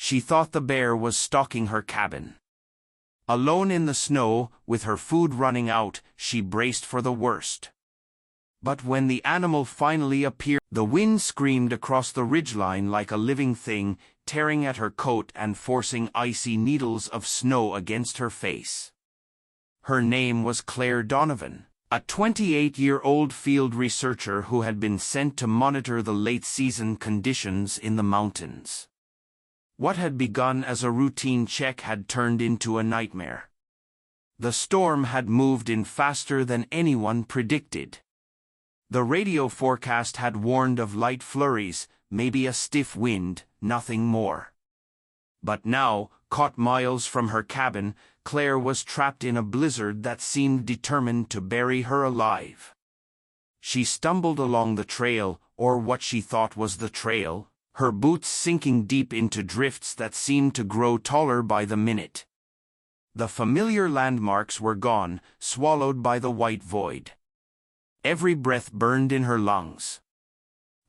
she thought the bear was stalking her cabin. Alone in the snow, with her food running out, she braced for the worst. But when the animal finally appeared, the wind screamed across the ridgeline like a living thing, tearing at her coat and forcing icy needles of snow against her face. Her name was Claire Donovan, a 28-year-old field researcher who had been sent to monitor the late-season conditions in the mountains. What had begun as a routine check had turned into a nightmare. The storm had moved in faster than anyone predicted. The radio forecast had warned of light flurries, maybe a stiff wind, nothing more. But now, caught miles from her cabin, Claire was trapped in a blizzard that seemed determined to bury her alive. She stumbled along the trail, or what she thought was the trail, her boots sinking deep into drifts that seemed to grow taller by the minute. The familiar landmarks were gone, swallowed by the white void. Every breath burned in her lungs.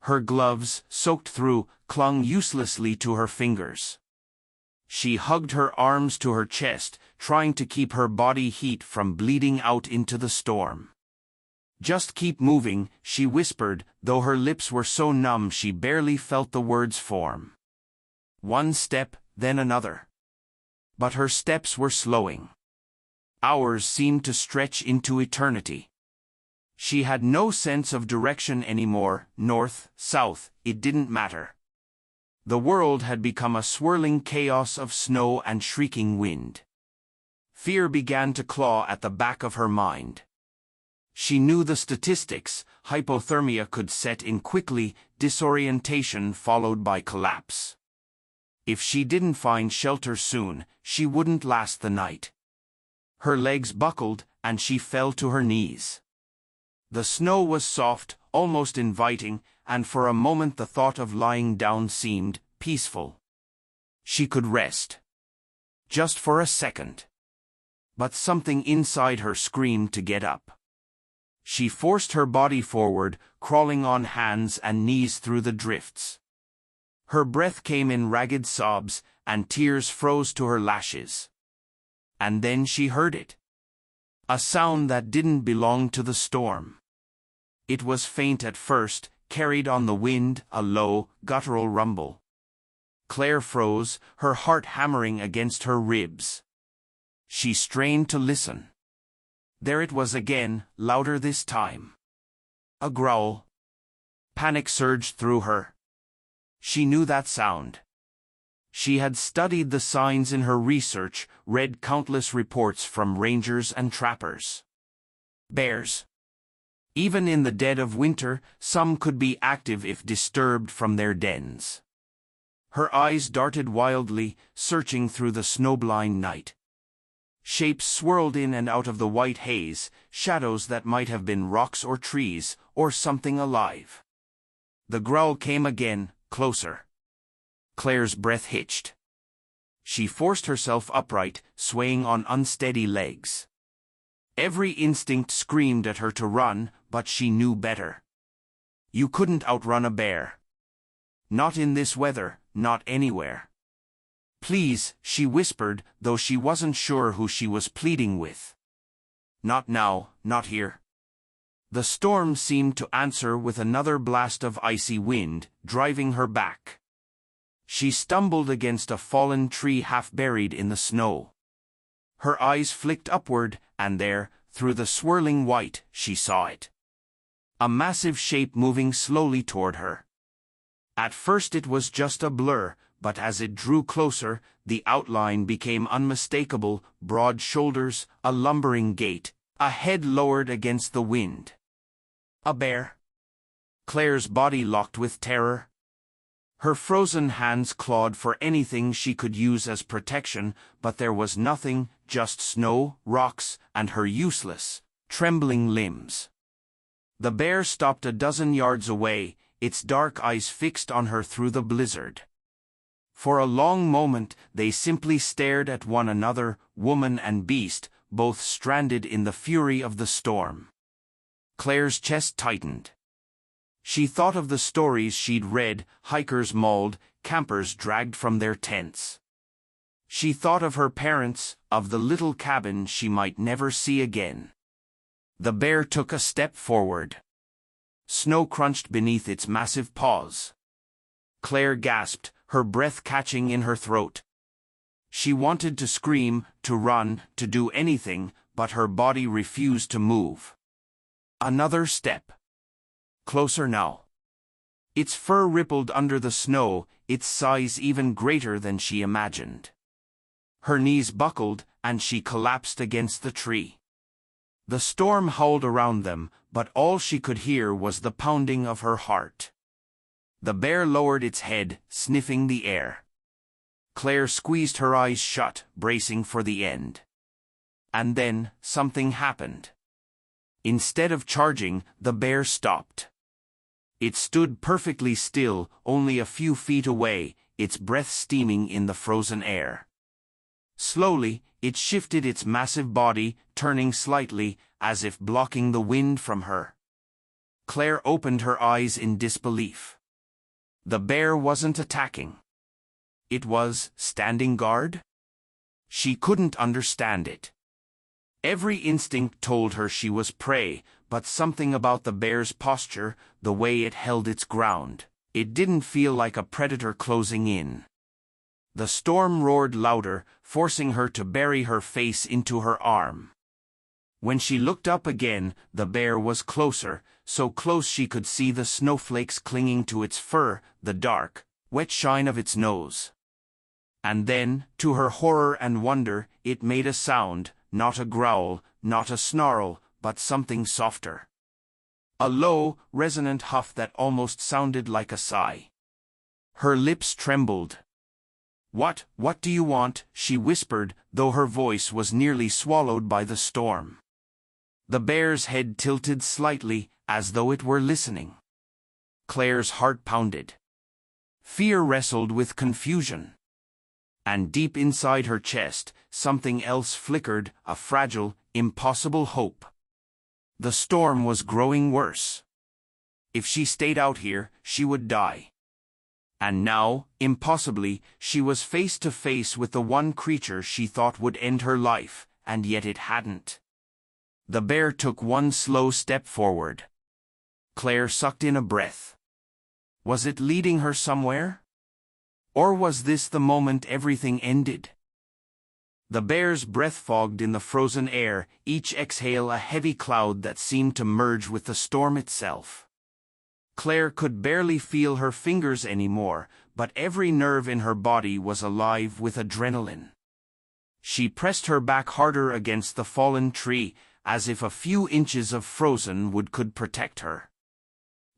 Her gloves, soaked through, clung uselessly to her fingers. She hugged her arms to her chest, trying to keep her body heat from bleeding out into the storm. "Just keep moving," she whispered, though her lips were so numb she barely felt the words form. One step, then another. But her steps were slowing. Hours seemed to stretch into eternity. She had no sense of direction anymore, north, south, it didn't matter. The world had become a swirling chaos of snow and shrieking wind. Fear began to claw at the back of her mind. She knew the statistics: hypothermia could set in quickly, disorientation followed by collapse. If she didn't find shelter soon, she wouldn't last the night. Her legs buckled, and she fell to her knees. The snow was soft, almost inviting, and for a moment the thought of lying down seemed peaceful. She could rest. Just for a second. But something inside her screamed to get up. She forced her body forward, crawling on hands and knees through the drifts. Her breath came in ragged sobs, and tears froze to her lashes. And then she heard it. A sound that didn't belong to the storm. It was faint at first, carried on the wind, a low, guttural rumble. Claire froze, her heart hammering against her ribs. She strained to listen. There it was again, louder this time. A growl. Panic surged through her. She knew that sound. She had studied the signs in her research, read countless reports from rangers and trappers. Bears. Even in the dead of winter, some could be active if disturbed from their dens. Her eyes darted wildly, searching through the snowblind night. Shapes swirled in and out of the white haze, shadows that might have been rocks or trees, or something alive. The growl came again, closer. Claire's breath hitched. She forced herself upright, swaying on unsteady legs. Every instinct screamed at her to run, but she knew better. You couldn't outrun a bear. Not in this weather, not anywhere. "Please," she whispered, though she wasn't sure who she was pleading with. "Not now, not here." The storm seemed to answer with another blast of icy wind, driving her back. She stumbled against a fallen tree half buried in the snow. Her eyes flicked upward, and there, through the swirling white, she saw it. A massive shape moving slowly toward her. At first it was just a blur, but as it drew closer, the outline became unmistakable: broad shoulders, a lumbering gait, a head lowered against the wind. A bear. Claire's body locked with terror. Her frozen hands clawed for anything she could use as protection, but there was nothing, just snow, rocks, and her useless, trembling limbs. The bear stopped a dozen yards away, its dark eyes fixed on her through the blizzard. For a long moment they simply stared at one another, woman and beast, both stranded in the fury of the storm. Claire's chest tightened. She thought of the stories she'd read, hikers mauled, campers dragged from their tents. She thought of her parents, of the little cabin she might never see again. The bear took a step forward. Snow crunched beneath its massive paws. Claire gasped, her breath catching in her throat. She wanted to scream, to run, to do anything, but her body refused to move. Another step. Closer now. Its fur rippled under the snow, its size even greater than she imagined. Her knees buckled, and she collapsed against the tree. The storm howled around them, but all she could hear was the pounding of her heart. The bear lowered its head, sniffing the air. Claire squeezed her eyes shut, bracing for the end. And then, something happened. Instead of charging, the bear stopped. It stood perfectly still, only a few feet away, its breath steaming in the frozen air. Slowly, it shifted its massive body, turning slightly, as if blocking the wind from her. Claire opened her eyes in disbelief. The bear wasn't attacking. It was standing guard? She couldn't understand it. Every instinct told her she was prey, but something about the bear's posture, the way it held its ground, it didn't feel like a predator closing in. The storm roared louder, forcing her to bury her face into her arm. When she looked up again, the bear was closer, so close she could see the snowflakes clinging to its fur, the dark, wet shine of its nose. And then, to her horror and wonder, it made a sound, not a growl, not a snarl, but something softer. A low, resonant huff that almost sounded like a sigh. Her lips trembled. What do you want?" she whispered, though her voice was nearly swallowed by the storm. The bear's head tilted slightly, as though it were listening. Claire's heart pounded. Fear wrestled with confusion. And deep inside her chest, something else flickered, a fragile, impossible hope. The storm was growing worse. If she stayed out here, she would die. And now, impossibly, she was face to face with the one creature she thought would end her life, and yet it hadn't. The bear took one slow step forward. Claire sucked in a breath. Was it leading her somewhere? Or was this the moment everything ended? The bear's breath fogged in the frozen air, each exhale a heavy cloud that seemed to merge with the storm itself. Claire could barely feel her fingers anymore, but every nerve in her body was alive with adrenaline. She pressed her back harder against the fallen tree, as if a few inches of frozen wood could protect her.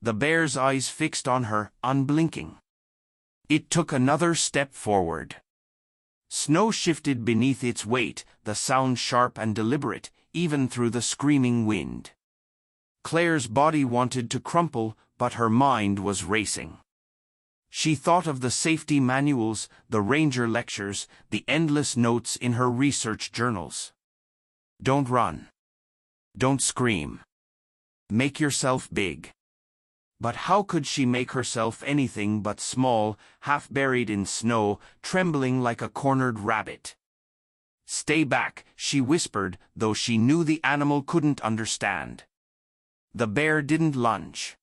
The bear's eyes fixed on her, unblinking. It took another step forward. Snow shifted beneath its weight, the sound sharp and deliberate, even through the screaming wind. Claire's body wanted to crumple, but her mind was racing. She thought of the safety manuals, the ranger lectures, the endless notes in her research journals. Don't run. Don't scream. Make yourself big. But how could she make herself anything but small, half buried in snow, trembling like a cornered rabbit? Stay back, she whispered, though she knew the animal couldn't understand. The bear didn't lunge.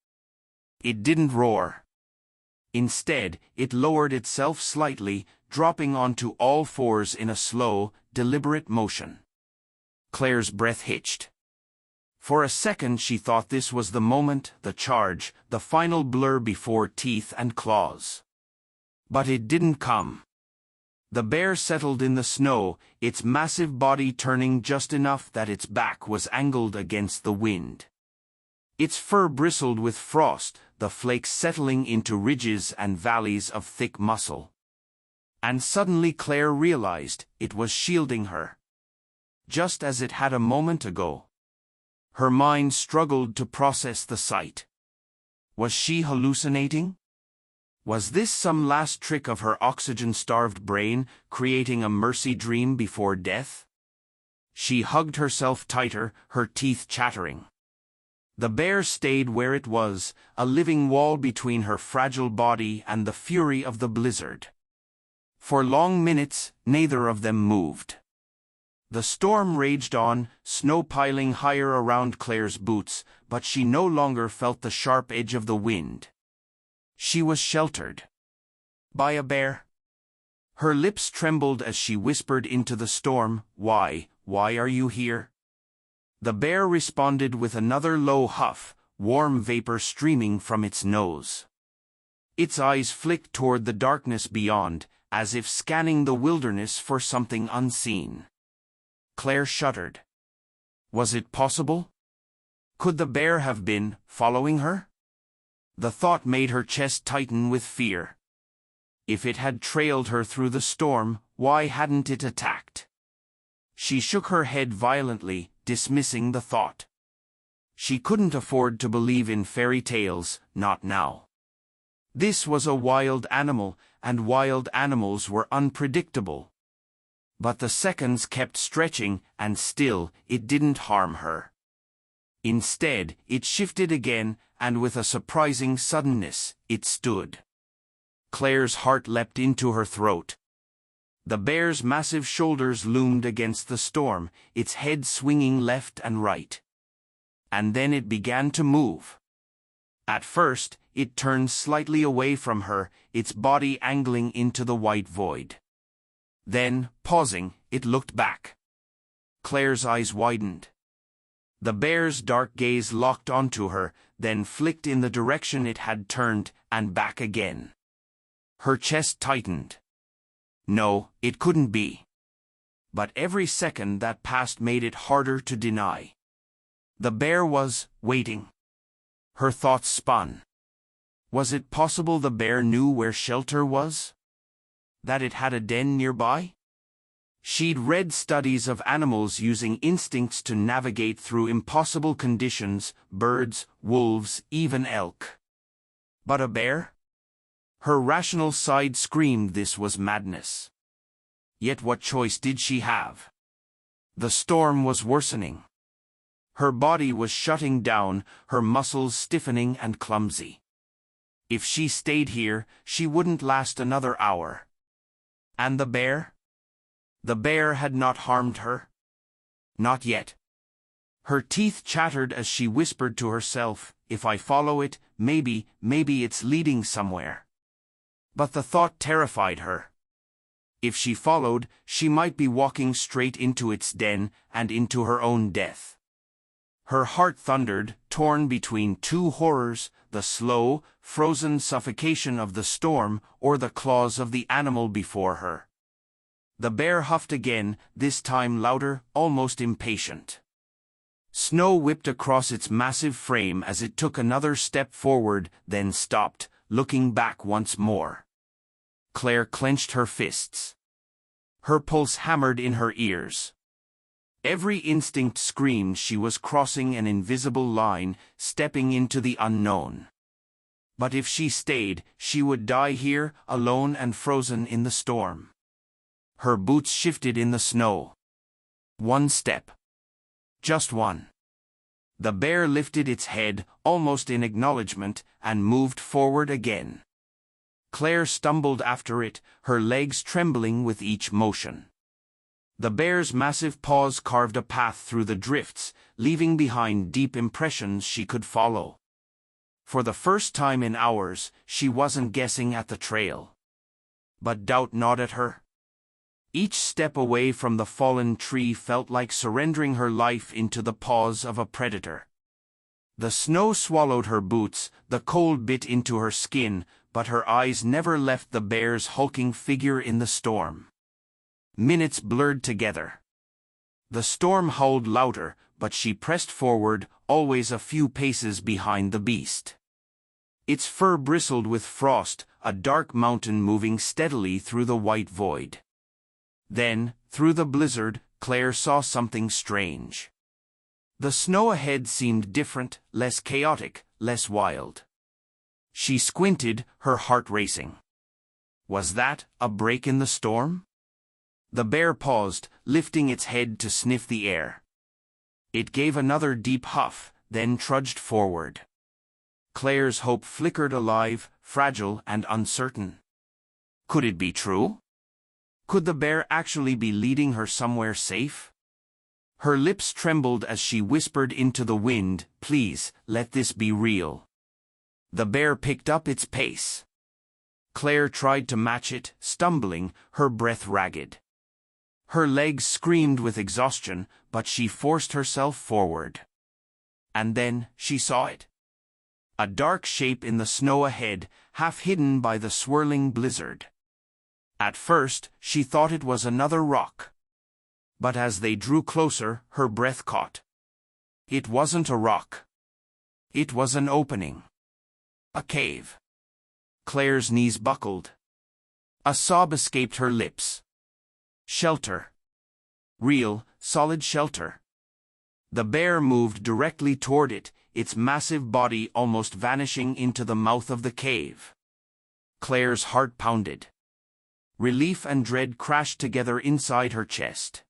It didn't roar. Instead, it lowered itself slightly, dropping onto all fours in a slow, deliberate motion. Claire's breath hitched. For a second she thought this was the moment, the charge, the final blur before teeth and claws. But it didn't come. The bear settled in the snow, its massive body turning just enough that its back was angled against the wind. Its fur bristled with frost, the flakes settling into ridges and valleys of thick muscle. And suddenly Claire realized it was shielding her. Just as it had a moment ago. Her mind struggled to process the sight. Was she hallucinating? Was this some last trick of her oxygen-starved brain, creating a mercy dream before death? She hugged herself tighter, her teeth chattering. The bear stayed where it was, a living wall between her fragile body and the fury of the blizzard. For long minutes, neither of them moved. The storm raged on, snow piling higher around Claire's boots, but she no longer felt the sharp edge of the wind. She was sheltered. By a bear? Her lips trembled as she whispered into the storm, "Why are you here?" The bear responded with another low huff, warm vapor streaming from its nose. Its eyes flicked toward the darkness beyond, as if scanning the wilderness for something unseen. Claire shuddered. Was it possible? Could the bear have been following her? The thought made her chest tighten with fear. If it had trailed her through the storm, why hadn't it attacked? She shook her head violently, dismissing the thought. She couldn't afford to believe in fairy tales, not now. This was a wild animal, and wild animals were unpredictable. But the seconds kept stretching, and still, it didn't harm her. Instead, it shifted again, and with a surprising suddenness, it stood. Claire's heart leapt into her throat. The bear's massive shoulders loomed against the storm, its head swinging left and right. And then it began to move. At first, it turned slightly away from her, its body angling into the white void. Then, pausing, it looked back. Claire's eyes widened. The bear's dark gaze locked onto her, then flicked in the direction it had turned, and back again. Her chest tightened. No, it couldn't be. But every second that passed made it harder to deny. The bear was waiting. Her thoughts spun. Was it possible the bear knew where shelter was? That it had a den nearby? She'd read studies of animals using instincts to navigate through impossible conditions, birds, wolves, even elk. But a bear? Her rational side screamed this was madness. Yet what choice did she have? The storm was worsening. Her body was shutting down, her muscles stiffening and clumsy. If she stayed here, she wouldn't last another hour. And the bear? The bear had not harmed her. Not yet. Her teeth chattered as she whispered to herself, if I follow it, maybe it's leading somewhere. But the thought terrified her. If she followed, she might be walking straight into its den and into her own death. Her heart thundered, torn between two horrors, the slow, frozen suffocation of the storm or the claws of the animal before her. The bear huffed again, this time louder, almost impatient. Snow whipped across its massive frame as it took another step forward, then stopped, looking back once more. Claire clenched her fists. Her pulse hammered in her ears. Every instinct screamed she was crossing an invisible line, stepping into the unknown. But if she stayed, she would die here, alone and frozen in the storm. Her boots shifted in the snow. One step. Just one. The bear lifted its head, almost in acknowledgement, and moved forward again. Claire stumbled after it, her legs trembling with each motion. The bear's massive paws carved a path through the drifts, leaving behind deep impressions she could follow. For the first time in hours, she wasn't guessing at the trail. But doubt gnawed at her. Each step away from the fallen tree felt like surrendering her life into the paws of a predator. The snow swallowed her boots, the cold bit into her skin, but her eyes never left the bear's hulking figure in the storm. Minutes blurred together. The storm howled louder, but she pressed forward, always a few paces behind the beast. Its fur bristled with frost, a dark mountain moving steadily through the white void. Then, through the blizzard, Claire saw something strange. The snow ahead seemed different, less chaotic, less wild. She squinted, her heart racing. Was that a break in the storm? The bear paused, lifting its head to sniff the air. It gave another deep huff, then trudged forward. Claire's hope flickered alive, fragile and uncertain. Could it be true? Could the bear actually be leading her somewhere safe? Her lips trembled as she whispered into the wind, "Please, let this be real." The bear picked up its pace. Claire tried to match it, stumbling, her breath ragged. Her legs screamed with exhaustion, but she forced herself forward. And then, she saw it. A dark shape in the snow ahead, half hidden by the swirling blizzard. At first, she thought it was another rock. But as they drew closer, her breath caught. It wasn't a rock. It was an opening. A cave. Claire's knees buckled. A sob escaped her lips. Shelter. Real, solid shelter. The bear moved directly toward it, its massive body almost vanishing into the mouth of the cave. Claire's heart pounded. Relief and dread crashed together inside her chest.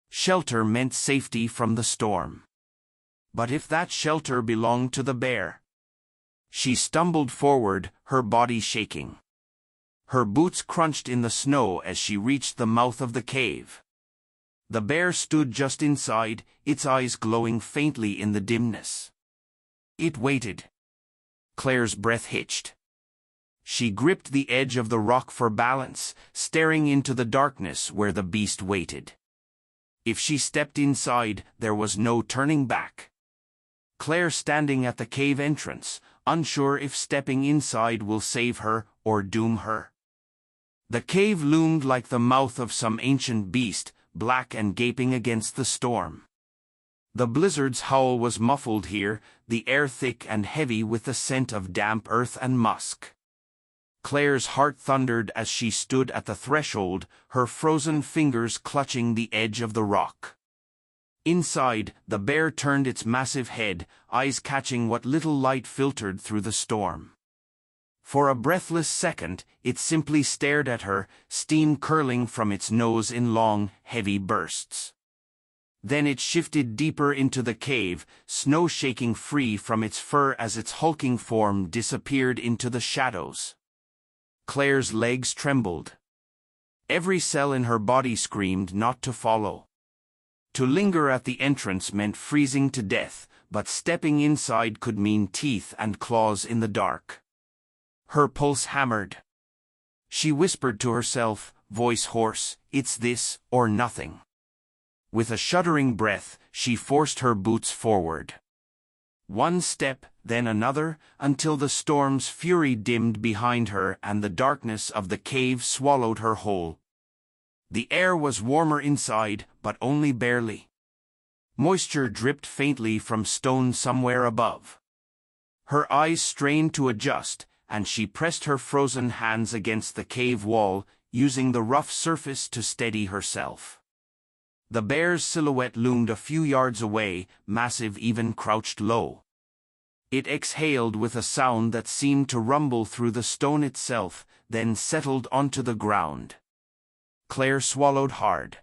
Shelter meant safety from the storm. But if that shelter belonged to the bear? She stumbled forward, her body shaking. Her boots crunched in the snow as she reached the mouth of the cave. The bear stood just inside, its eyes glowing faintly in the dimness. It waited. Claire's breath hitched. She gripped the edge of the rock for balance, staring into the darkness where the beast waited. If she stepped inside, there was no turning back. Claire standing at the cave entrance, unsure if stepping inside will save her or doom her. The cave loomed like the mouth of some ancient beast, black and gaping against the storm. The blizzard's howl was muffled here, the air thick and heavy with the scent of damp earth and musk. Claire's heart thundered as she stood at the threshold, her frozen fingers clutching the edge of the rock. Inside, the bear turned its massive head, eyes catching what little light filtered through the storm. For a breathless second, it simply stared at her, steam curling from its nose in long, heavy bursts. Then it shifted deeper into the cave, snow shaking free from its fur as its hulking form disappeared into the shadows. Claire's legs trembled. Every cell in her body screamed not to follow. To linger at the entrance meant freezing to death, but stepping inside could mean teeth and claws in the dark. Her pulse hammered. She whispered to herself, voice hoarse, "It's this, or nothing." With a shuddering breath, she forced her boots forward. One step, then another, until the storm's fury dimmed behind her and the darkness of the cave swallowed her whole. The air was warmer inside, but only barely. Moisture dripped faintly from stone somewhere above. Her eyes strained to adjust, and she pressed her frozen hands against the cave wall, using the rough surface to steady herself. The bear's silhouette loomed a few yards away, massive even crouched low. It exhaled with a sound that seemed to rumble through the stone itself, then settled onto the ground. Claire swallowed hard.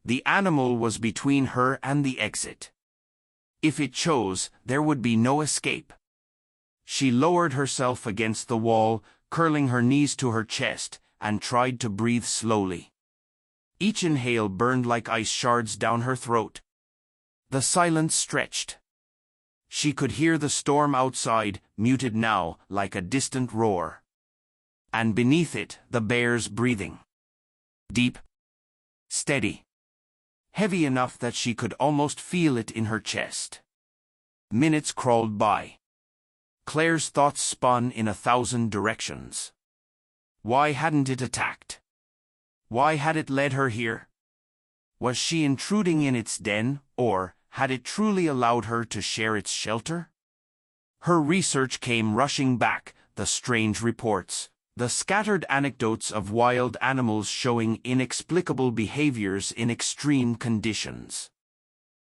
The animal was between her and the exit. If it chose, there would be no escape. She lowered herself against the wall, curling her knees to her chest, and tried to breathe slowly. Each inhale burned like ice shards down her throat. The silence stretched. She could hear the storm outside, muted now, like a distant roar. And beneath it, the bear's breathing. Deep. Steady. Heavy enough that she could almost feel it in her chest. Minutes crawled by. Claire's thoughts spun in 1,000 directions. Why hadn't it attacked? Why had it led her here? Was she intruding in its den, or had it truly allowed her to share its shelter? Her research came rushing back, the strange reports, the scattered anecdotes of wild animals showing inexplicable behaviors in extreme conditions.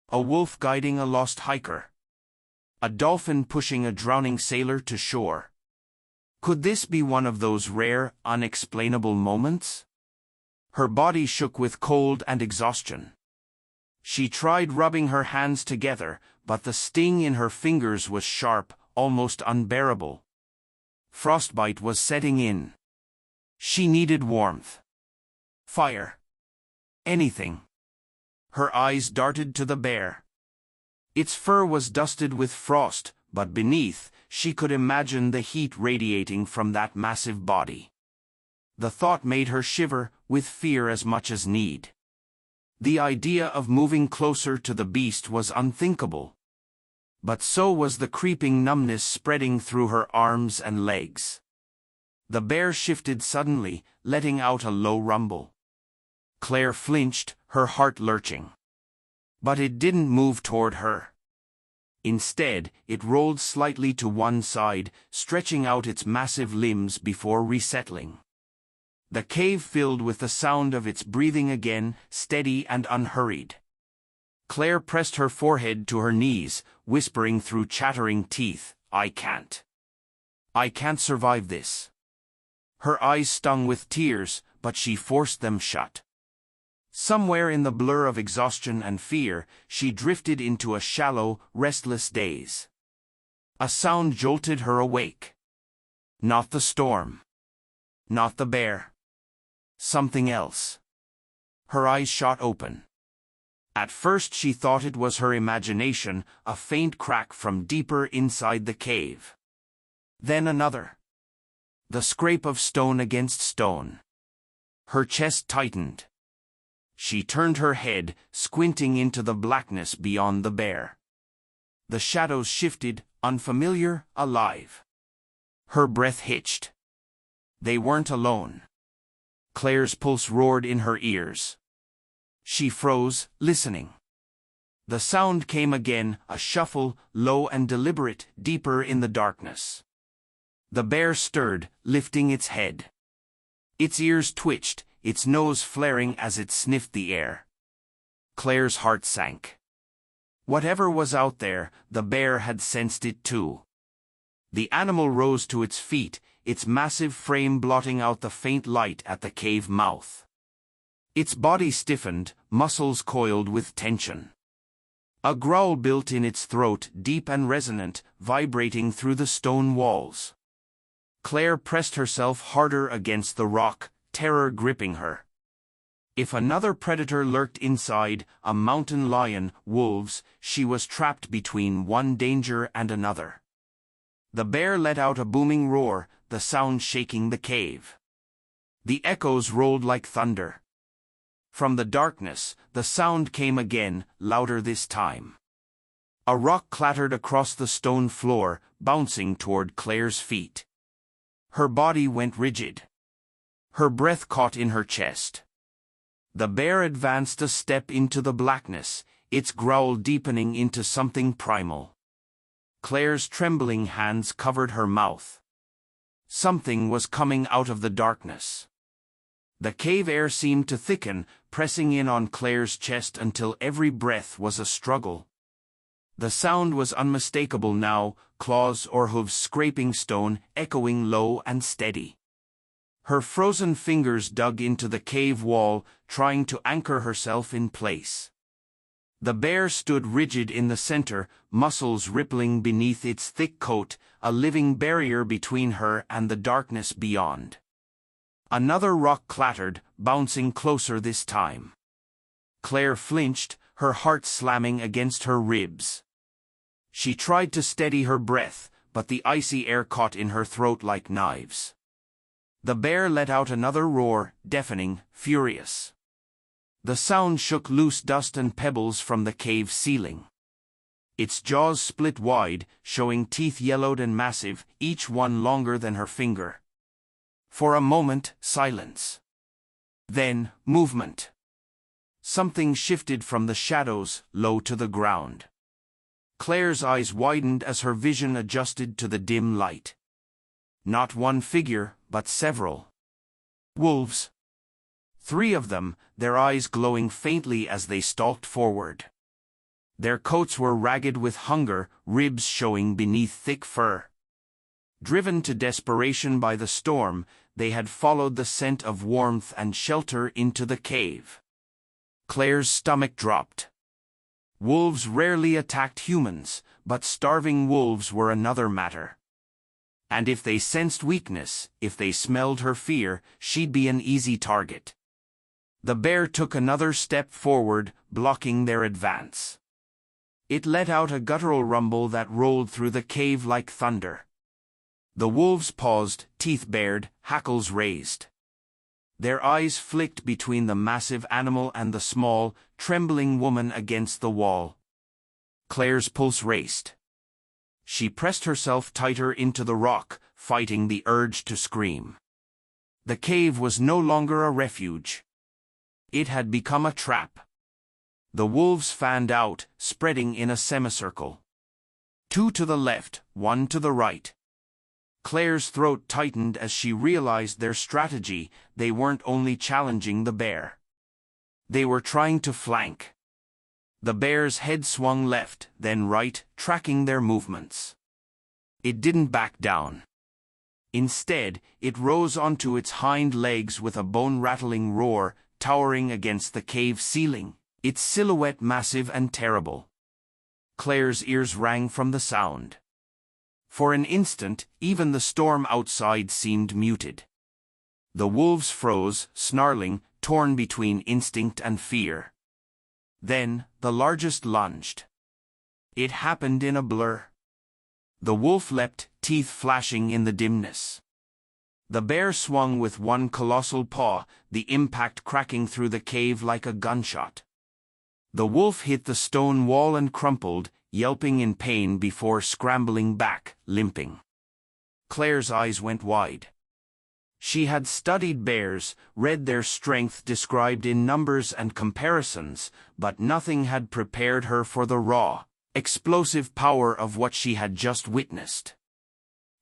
A wolf guiding a lost hiker. A dolphin pushing a drowning sailor to shore. Could this be one of those rare, unexplainable moments? Her body shook with cold and exhaustion. She tried rubbing her hands together, but the sting in her fingers was sharp, almost unbearable. Frostbite was setting in. She needed warmth. Fire. Anything. Her eyes darted to the bear. Its fur was dusted with frost, but beneath, she could imagine the heat radiating from that massive body. The thought made her shiver, with fear as much as need. The idea of moving closer to the beast was unthinkable. But so was the creeping numbness spreading through her arms and legs. The bear shifted suddenly, letting out a low rumble. Claire flinched, her heart lurching. But it didn't move toward her. Instead, it rolled slightly to one side, stretching out its massive limbs before resettling. The cave filled with the sound of its breathing again, steady and unhurried. Claire pressed her forehead to her knees, whispering through chattering teeth, "I can't. I can't survive this." Her eyes stung with tears, but she forced them shut. Somewhere in the blur of exhaustion and fear, she drifted into a shallow, restless daze. A sound jolted her awake. Not the storm. Not the bear. Something else. Her eyes shot open. At first she thought it was her imagination, a faint crack from deeper inside the cave. Then another. The scrape of stone against stone. Her chest tightened. She turned her head, squinting into the blackness beyond the bear. The shadows shifted, unfamiliar, alive. Her breath hitched. They weren't alone. Claire's pulse roared in her ears. She froze, listening. The sound came again, a shuffle, low and deliberate, deeper in the darkness. The bear stirred, lifting its head. Its ears twitched, its nose flaring as it sniffed the air. Claire's heart sank. Whatever was out there, the bear had sensed it too. The animal rose to its feet, its massive frame blotting out the faint light at the cave mouth. Its body stiffened, muscles coiled with tension. A growl built in its throat, deep and resonant, vibrating through the stone walls. Claire pressed herself harder against the rock, terror gripping her. If another predator lurked inside, a mountain lion, wolves, she was trapped between one danger and another. The bear let out a booming roar, the sound shaking the cave. The echoes rolled like thunder. From the darkness, the sound came again, louder this time. A rock clattered across the stone floor, bouncing toward Claire's feet. Her body went rigid. Her breath caught in her chest. The bear advanced a step into the blackness, its growl deepening into something primal. Claire's trembling hands covered her mouth. Something was coming out of the darkness. The cave air seemed to thicken, pressing in on Claire's chest until every breath was a struggle. The sound was unmistakable now, claws or hooves scraping stone, echoing low and steady. Her frozen fingers dug into the cave wall, trying to anchor herself in place. The bear stood rigid in the center, muscles rippling beneath its thick coat, a living barrier between her and the darkness beyond. Another rock clattered, bouncing closer this time. Claire flinched, her heart slamming against her ribs. She tried to steady her breath, but the icy air caught in her throat like knives. The bear let out another roar, deafening, furious. The sound shook loose dust and pebbles from the cave ceiling. Its jaws split wide, showing teeth yellowed and massive, each one longer than her finger. For a moment, silence. Then, movement. Something shifted from the shadows, low to the ground. Claire's eyes widened as her vision adjusted to the dim light. Not one figure, but several. Wolves. 3 of them, their eyes glowing faintly as they stalked forward. Their coats were ragged with hunger, ribs showing beneath thick fur. Driven to desperation by the storm, they had followed the scent of warmth and shelter into the cave. Claire's stomach dropped. Wolves rarely attacked humans, but starving wolves were another matter. And if they sensed weakness, if they smelled her fear, she'd be an easy target. The bear took another step forward, blocking their advance. It let out a guttural rumble that rolled through the cave like thunder. The wolves paused, teeth bared, hackles raised. Their eyes flicked between the massive animal and the small, trembling woman against the wall. Claire's pulse raced. She pressed herself tighter into the rock, fighting the urge to scream. The cave was no longer a refuge. It had become a trap. The wolves fanned out, spreading in a semicircle. 2 to the left, 1 to the right. Claire's throat tightened as she realized their strategy. They weren't only challenging the bear. They were trying to flank. The bear's head swung left, then right, tracking their movements. It didn't back down. Instead, it rose onto its hind legs with a bone-rattling roar, towering against the cave ceiling, its silhouette massive and terrible. Claire's ears rang from the sound. For an instant, even the storm outside seemed muted. The wolves froze, snarling, torn between instinct and fear. Then, the largest lunged. It happened in a blur. The wolf leapt, teeth flashing in the dimness. The bear swung with one colossal paw, the impact cracking through the cave like a gunshot. The wolf hit the stone wall and crumpled, yelping in pain before scrambling back, limping. Claire's eyes went wide. She had studied bears, read their strength described in numbers and comparisons, but nothing had prepared her for the raw, explosive power of what she had just witnessed.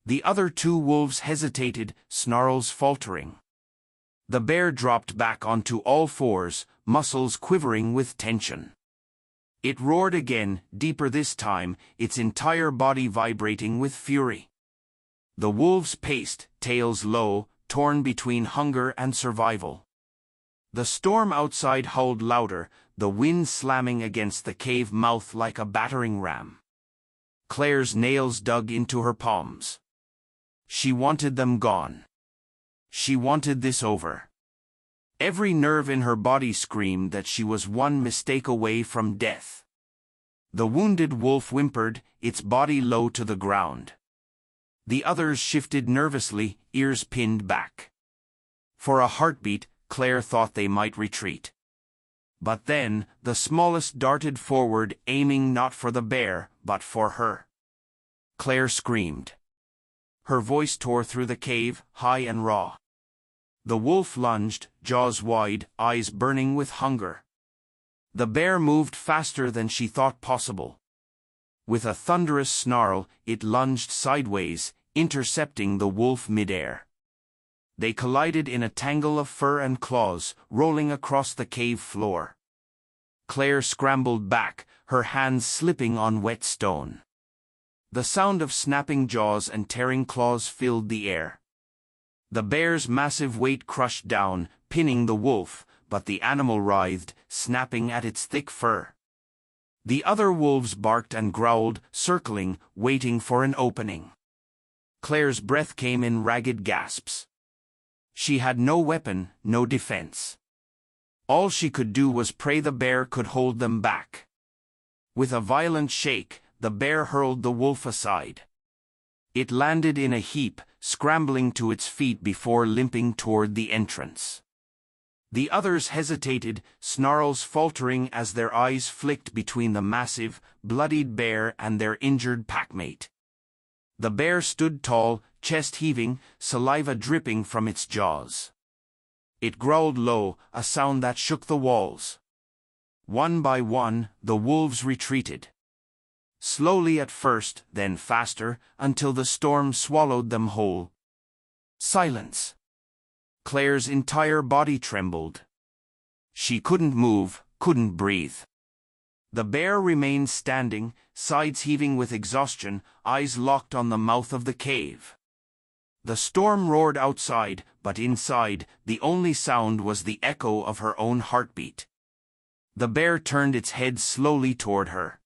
The other 2 wolves hesitated, snarls faltering. The bear dropped back onto all fours, muscles quivering with tension. It roared again, deeper this time, its entire body vibrating with fury. The wolves paced, tails low, torn between hunger and survival. The storm outside howled louder, the wind slamming against the cave mouth like a battering ram. Claire's nails dug into her palms. She wanted them gone. She wanted this over. Every nerve in her body screamed that she was one mistake away from death. The wounded wolf whimpered, its body low to the ground. The others shifted nervously, ears pinned back. For a heartbeat, Claire thought they might retreat. But then, the smallest darted forward, aiming not for the bear, but for her. Claire screamed. Her voice tore through the cave, high and raw. The wolf lunged, jaws wide, eyes burning with hunger. The bear moved faster than she thought possible. With a thunderous snarl, it lunged sideways, intercepting the wolf midair. They collided in a tangle of fur and claws, rolling across the cave floor. Claire scrambled back, her hands slipping on wet stone. The sound of snapping jaws and tearing claws filled the air. The bear's massive weight crushed down, pinning the wolf, but the animal writhed, snapping at its thick fur. The other wolves barked and growled, circling, waiting for an opening. Claire's breath came in ragged gasps. She had no weapon, no defense. All she could do was pray the bear could hold them back. With a violent shake, the bear hurled the wolf aside. It landed in a heap, scrambling to its feet before limping toward the entrance. The others hesitated, snarls faltering as their eyes flicked between the massive, bloodied bear and their injured packmate. The bear stood tall, chest heaving, saliva dripping from its jaws. It growled low, a sound that shook the walls. One by one, the wolves retreated. Slowly at first, then faster, until the storm swallowed them whole. Silence. Claire's entire body trembled. She couldn't move, couldn't breathe. The bear remained standing, sides heaving with exhaustion, eyes locked on the mouth of the cave. The storm roared outside, but inside, the only sound was the echo of her own heartbeat. The bear turned its head slowly toward her.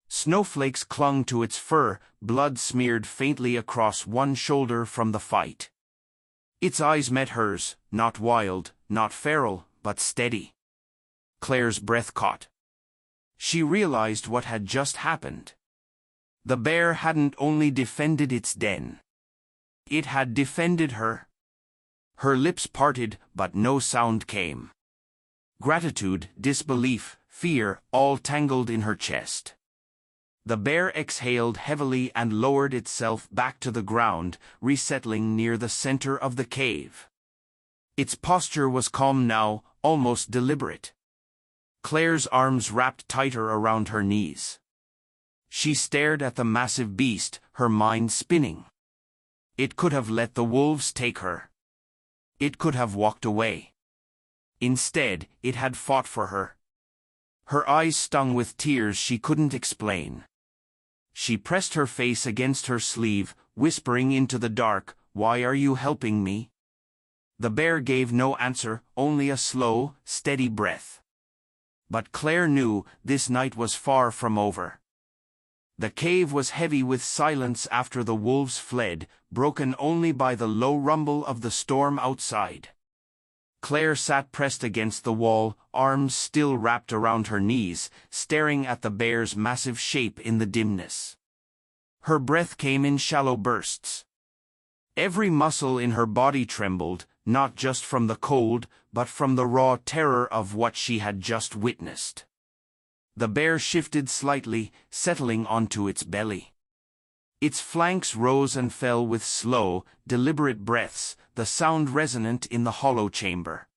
Snowflakes clung to its fur, blood smeared faintly across one shoulder from the fight. Its eyes met hers, not wild, not feral, but steady. Claire's breath caught. She realized what had just happened. The bear hadn't only defended its den. It had defended her. Her lips parted, but no sound came. Gratitude, disbelief, fear, all tangled in her chest. The bear exhaled heavily and lowered itself back to the ground, resettling near the center of the cave. Its posture was calm now, almost deliberate. Claire's arms wrapped tighter around her knees. She stared at the massive beast, her mind spinning. It could have let the wolves take her. It could have walked away. Instead, it had fought for her. Her eyes stung with tears she couldn't explain. She pressed her face against her sleeve, whispering into the dark, "Why are you helping me?" The bear gave no answer, only a slow, steady breath. But Claire knew this night was far from over. The cave was heavy with silence after the wolves fled, broken only by the low rumble of the storm outside. Claire sat pressed against the wall, arms still wrapped around her knees, staring at the bear's massive shape in the dimness. Her breath came in shallow bursts. Every muscle in her body trembled, not just from the cold, but from the raw terror of what she had just witnessed. The bear shifted slightly, settling onto its belly. Its flanks rose and fell with slow, deliberate breaths, the sound resonant in the hollow chamber.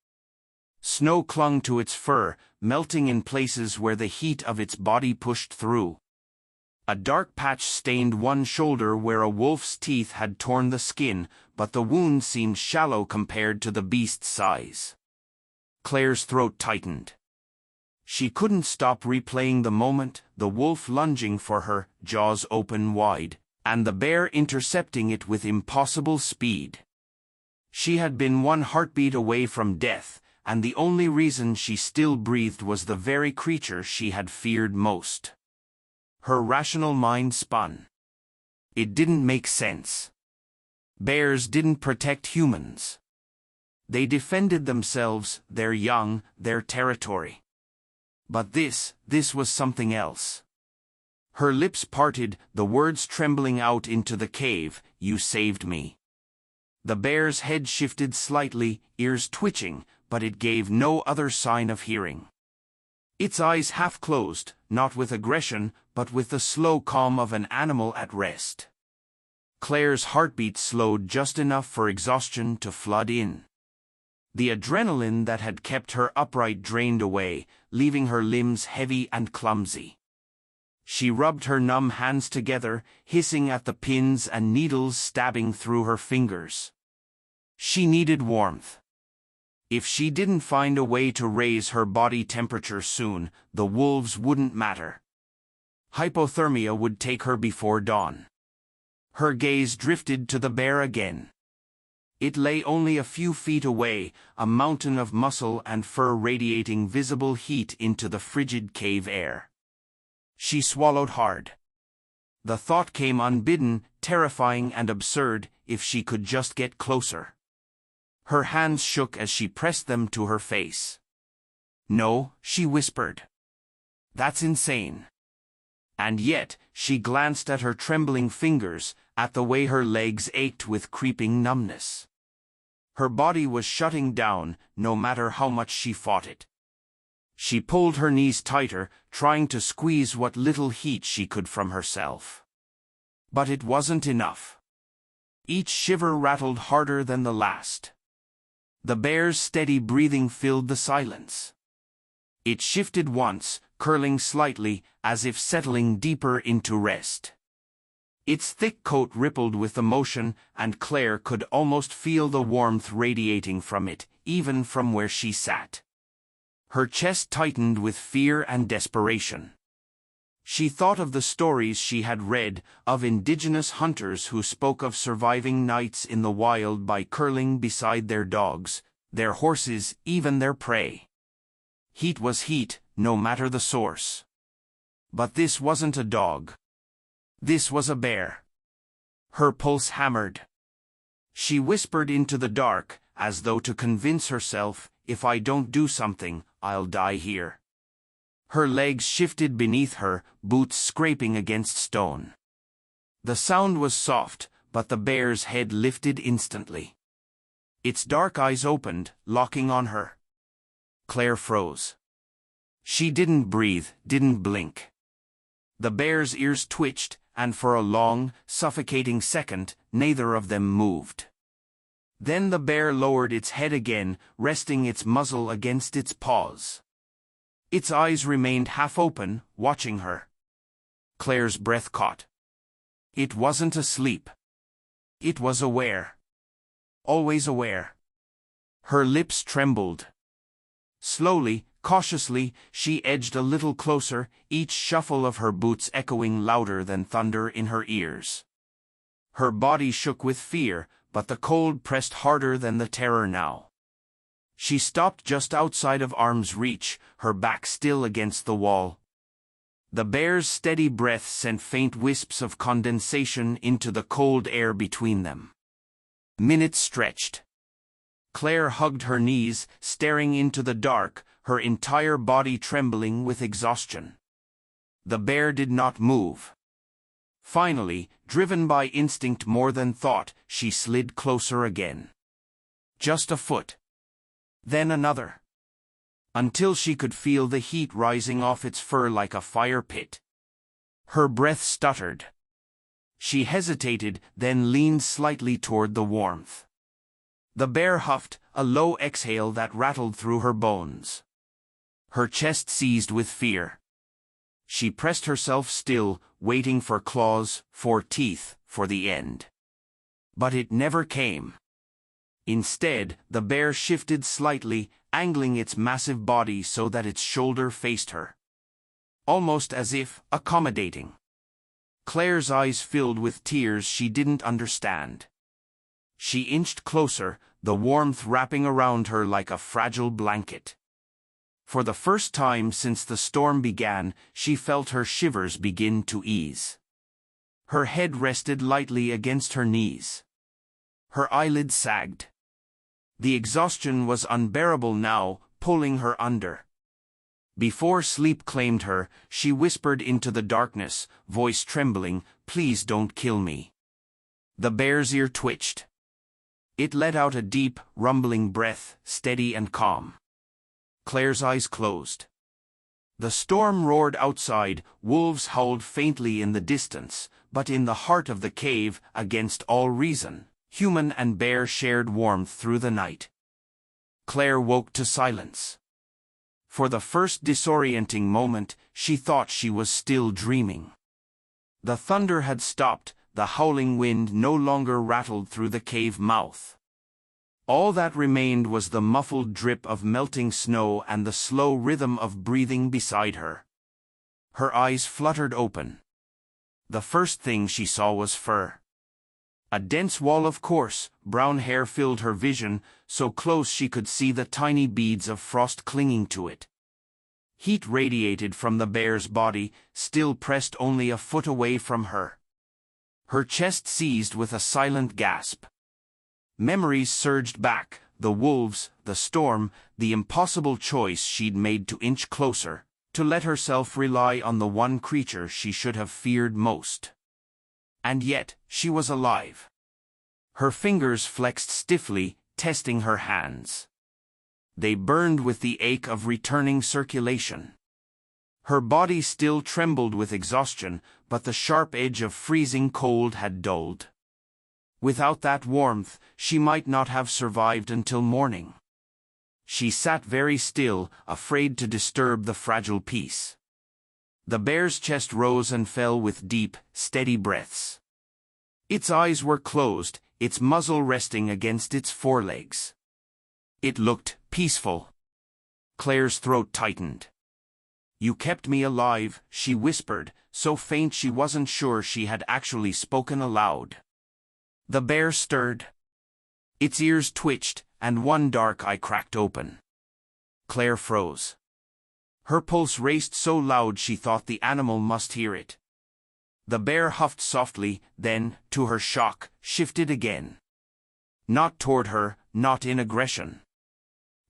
Snow clung to its fur, melting in places where the heat of its body pushed through. A dark patch stained one shoulder where a wolf's teeth had torn the skin, but the wound seemed shallow compared to the beast's size. Claire's throat tightened. She couldn't stop replaying the moment, the wolf lunging for her, jaws open wide, and the bear intercepting it with impossible speed. She had been one heartbeat away from death, and the only reason she still breathed was the very creature she had feared most. Her rational mind spun. It didn't make sense. Bears didn't protect humans. They defended themselves, their young, their territory. But this was something else. Her lips parted, the words trembling out into the cave, "You saved me." The bear's head shifted slightly, ears twitching, but it gave no other sign of hearing. Its eyes half closed, not with aggression, but with the slow calm of an animal at rest. Claire's heartbeat slowed just enough for exhaustion to flood in. The adrenaline that had kept her upright drained away, leaving her limbs heavy and clumsy. She rubbed her numb hands together, hissing at the pins and needles stabbing through her fingers. She needed warmth. If she didn't find a way to raise her body temperature soon, the wolves wouldn't matter. Hypothermia would take her before dawn. Her gaze drifted to the bear again. It lay only a few feet away, a mountain of muscle and fur radiating visible heat into the frigid cave air. She swallowed hard. The thought came unbidden, terrifying and absurd, if she could just get closer. Her hands shook as she pressed them to her face. "No," she whispered. "That's insane." And yet, she glanced at her trembling fingers, at the way her legs ached with creeping numbness. Her body was shutting down, no matter how much she fought it. She pulled her knees tighter, trying to squeeze what little heat she could from herself. But it wasn't enough. Each shiver rattled harder than the last. The bear's steady breathing filled the silence. It shifted once, curling slightly, as if settling deeper into rest. Its thick coat rippled with emotion, and Claire could almost feel the warmth radiating from it, even from where she sat. Her chest tightened with fear and desperation. She thought of the stories she had read, of indigenous hunters who spoke of surviving nights in the wild by curling beside their dogs, their horses, even their prey. Heat was heat, no matter the source. But this wasn't a dog. This was a bear. Her pulse hammered. She whispered into the dark, as though to convince herself, if I don't do something, I'll die here. Her legs shifted beneath her, boots scraping against stone. The sound was soft, but the bear's head lifted instantly. Its dark eyes opened, locking on her. Claire froze. She didn't breathe, didn't blink. The bear's ears twitched, and for a long, suffocating second, neither of them moved. Then the bear lowered its head again, resting its muzzle against its paws. Its eyes remained half open, watching her. Claire's breath caught. It wasn't asleep. It was aware. Always aware. Her lips trembled. Slowly, cautiously, she edged a little closer, each shuffle of her boots echoing louder than thunder in her ears. Her body shook with fear, but the cold pressed harder than the terror now. She stopped just outside of arm's reach, her back still against the wall. The bear's steady breath sent faint wisps of condensation into the cold air between them. Minutes stretched. Claire hugged her knees, staring into the dark, her entire body trembling with exhaustion. The bear did not move. Finally, driven by instinct more than thought, she slid closer again. Just a foot. Then another. Until she could feel the heat rising off its fur like a fire pit. Her breath stuttered. She hesitated, then leaned slightly toward the warmth. The bear huffed, a low exhale that rattled through her bones. Her chest seized with fear. She pressed herself still, waiting for claws, for teeth, for the end. But it never came. Instead, the bear shifted slightly, angling its massive body so that its shoulder faced her. Almost as if accommodating. Claire's eyes filled with tears she didn't understand. She inched closer, the warmth wrapping around her like a fragile blanket. For the first time since the storm began, she felt her shivers begin to ease. Her head rested lightly against her knees. Her eyelids sagged. The exhaustion was unbearable now, pulling her under. Before sleep claimed her, she whispered into the darkness, voice trembling, "Please don't kill me." The bear's ear twitched. It let out a deep, rumbling breath, steady and calm. Claire's eyes closed. The storm roared outside, wolves howled faintly in the distance, but in the heart of the cave, against all reason, human and bear shared warmth through the night. Claire woke to silence. For the first disorienting moment, she thought she was still dreaming. The thunder had stopped, the howling wind no longer rattled through the cave mouth. All that remained was the muffled drip of melting snow and the slow rhythm of breathing beside her. Her eyes fluttered open. The first thing she saw was fur. A dense wall of coarse, brown hair filled her vision, so close she could see the tiny beads of frost clinging to it. Heat radiated from the bear's body, still pressed only a foot away from her. Her chest seized with a silent gasp. Memories surged back, the wolves, the storm, the impossible choice she'd made to inch closer, to let herself rely on the one creature she should have feared most. And yet, she was alive. Her fingers flexed stiffly, testing her hands. They burned with the ache of returning circulation. Her body still trembled with exhaustion, but the sharp edge of freezing cold had dulled. Without that warmth, she might not have survived until morning. She sat very still, afraid to disturb the fragile peace. The bear's chest rose and fell with deep, steady breaths. Its eyes were closed, its muzzle resting against its forelegs. It looked peaceful. Claire's throat tightened. "You kept me alive," she whispered, so faint she wasn't sure she had actually spoken aloud. The bear stirred. Its ears twitched, and one dark eye cracked open. Claire froze. Her pulse raced so loud she thought the animal must hear it. The bear huffed softly, then, to her shock, shifted again. Not toward her, not in aggression.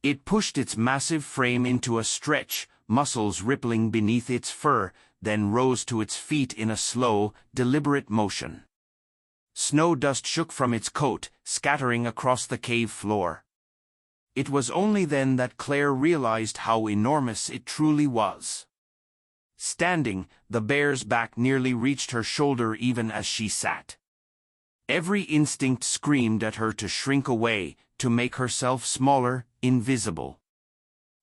It pushed its massive frame into a stretch, muscles rippling beneath its fur, then rose to its feet in a slow, deliberate motion. Snow dust shook from its coat, scattering across the cave floor. It was only then that Claire realized how enormous it truly was. Standing, the bear's back nearly reached her shoulder even as she sat. Every instinct screamed at her to shrink away, to make herself smaller, invisible.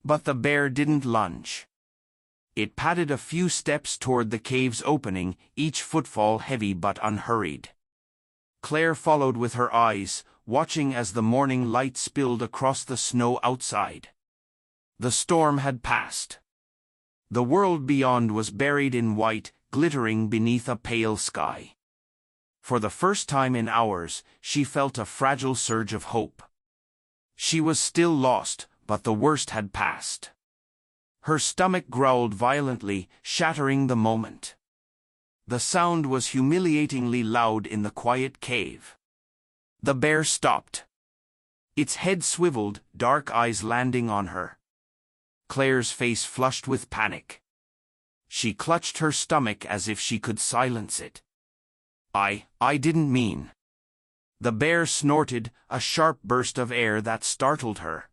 But the bear didn't lunge. It padded a few steps toward the cave's opening, each footfall heavy but unhurried. Claire followed with her eyes, watching as the morning light spilled across the snow outside. The storm had passed. The world beyond was buried in white, glittering beneath a pale sky. For the first time in hours, she felt a fragile surge of hope. She was still lost, but the worst had passed. Her stomach growled violently, shattering the moment. The sound was humiliatingly loud in the quiet cave. The bear stopped. Its head swiveled, dark eyes landing on her. Claire's face flushed with panic. She clutched her stomach as if she could silence it. I didn't mean. The bear snorted, a sharp burst of air that startled her.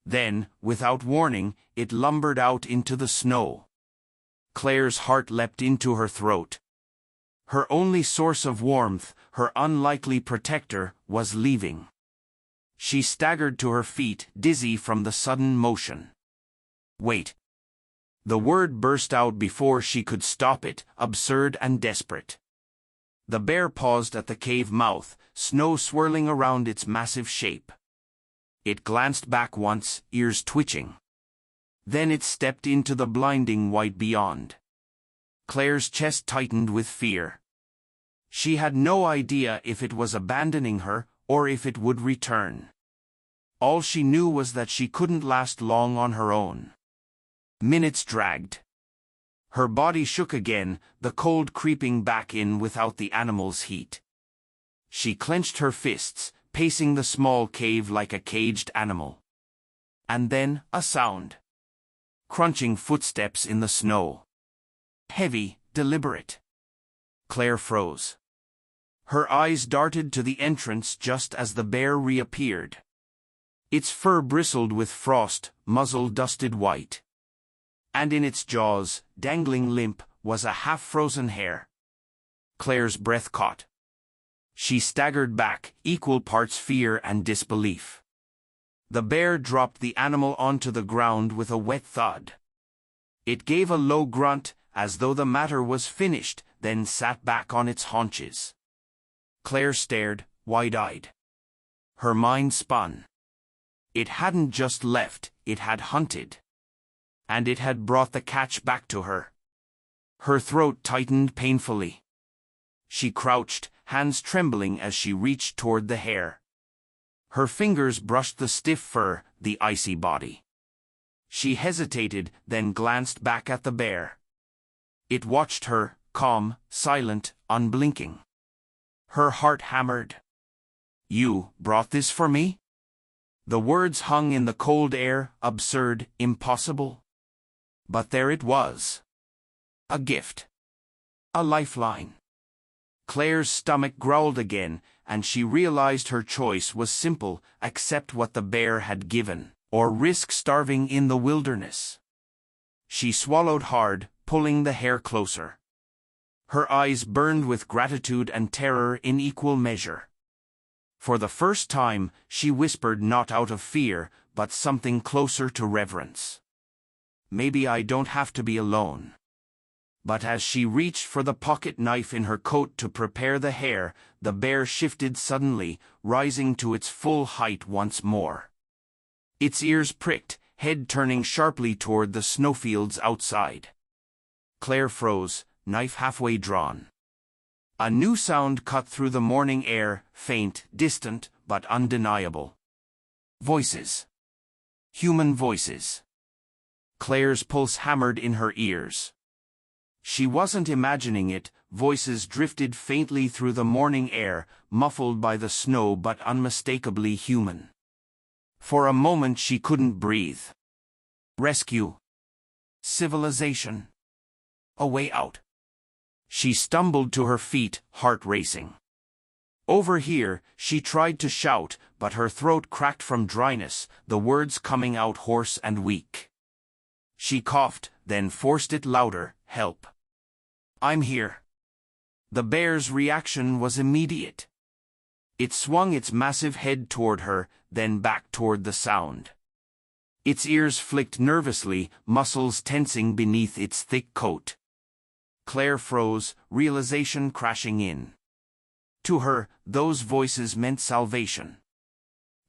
Then, without warning, it lumbered out into the snow. Claire's heart leapt into her throat. Her only source of warmth, her unlikely protector, was leaving. She staggered to her feet, dizzy from the sudden motion. Wait. The word burst out before she could stop it, absurd and desperate. The bear paused at the cave mouth, snow swirling around its massive shape. It glanced back once, ears twitching. Then it stepped into the blinding white beyond. Claire's chest tightened with fear. She had no idea if it was abandoning her, or if it would return. All she knew was that she couldn't last long on her own. Minutes dragged. Her body shook again, the cold creeping back in without the animal's heat. She clenched her fists, pacing the small cave like a caged animal. And then, a sound. Crunching footsteps in the snow. Heavy, deliberate. Claire froze. Her eyes darted to the entrance just as the bear reappeared. Its fur bristled with frost, muzzle dusted white. And in its jaws, dangling limp, was a half-frozen hair. Claire's breath caught. She staggered back, equal parts fear and disbelief. The bear dropped the animal onto the ground with a wet thud. It gave a low grunt, as though the matter was finished, then sat back on its haunches. Claire stared, wide-eyed. Her mind spun. It hadn't just left, it had hunted. And it had brought the catch back to her. Her throat tightened painfully. She crouched, hands trembling as she reached toward the hare. Her fingers brushed the stiff fur, the icy body. She hesitated, then glanced back at the bear. It watched her, calm, silent, unblinking. Her heart hammered. "You brought this for me?" The words hung in the cold air, absurd, impossible. But there it was. A gift. A lifeline. Claire's stomach growled again, and she realized her choice was simple: accept what the bear had given, or risk starving in the wilderness. She swallowed hard, pulling the hare closer. Her eyes burned with gratitude and terror in equal measure. For the first time, she whispered, not out of fear, but something closer to reverence. "Maybe I don't have to be alone." But as she reached for the pocket knife in her coat to prepare the hare, the bear shifted suddenly, rising to its full height once more. Its ears pricked, head turning sharply toward the snowfields outside. Claire froze, knife halfway drawn. A new sound cut through the morning air, faint, distant, but undeniable. Voices. Human voices. Claire's pulse hammered in her ears. She wasn't imagining it, voices drifted faintly through the morning air, muffled by the snow but unmistakably human. For a moment she couldn't breathe. Rescue. Civilization. A way out. She stumbled to her feet, heart racing. Over here, she tried to shout, but her throat cracked from dryness, the words coming out hoarse and weak. She coughed, then forced it louder, help. I'm here. The bear's reaction was immediate. It swung its massive head toward her, then back toward the sound. Its ears flicked nervously, muscles tensing beneath its thick coat. Claire froze, realization crashing in. To her, those voices meant salvation.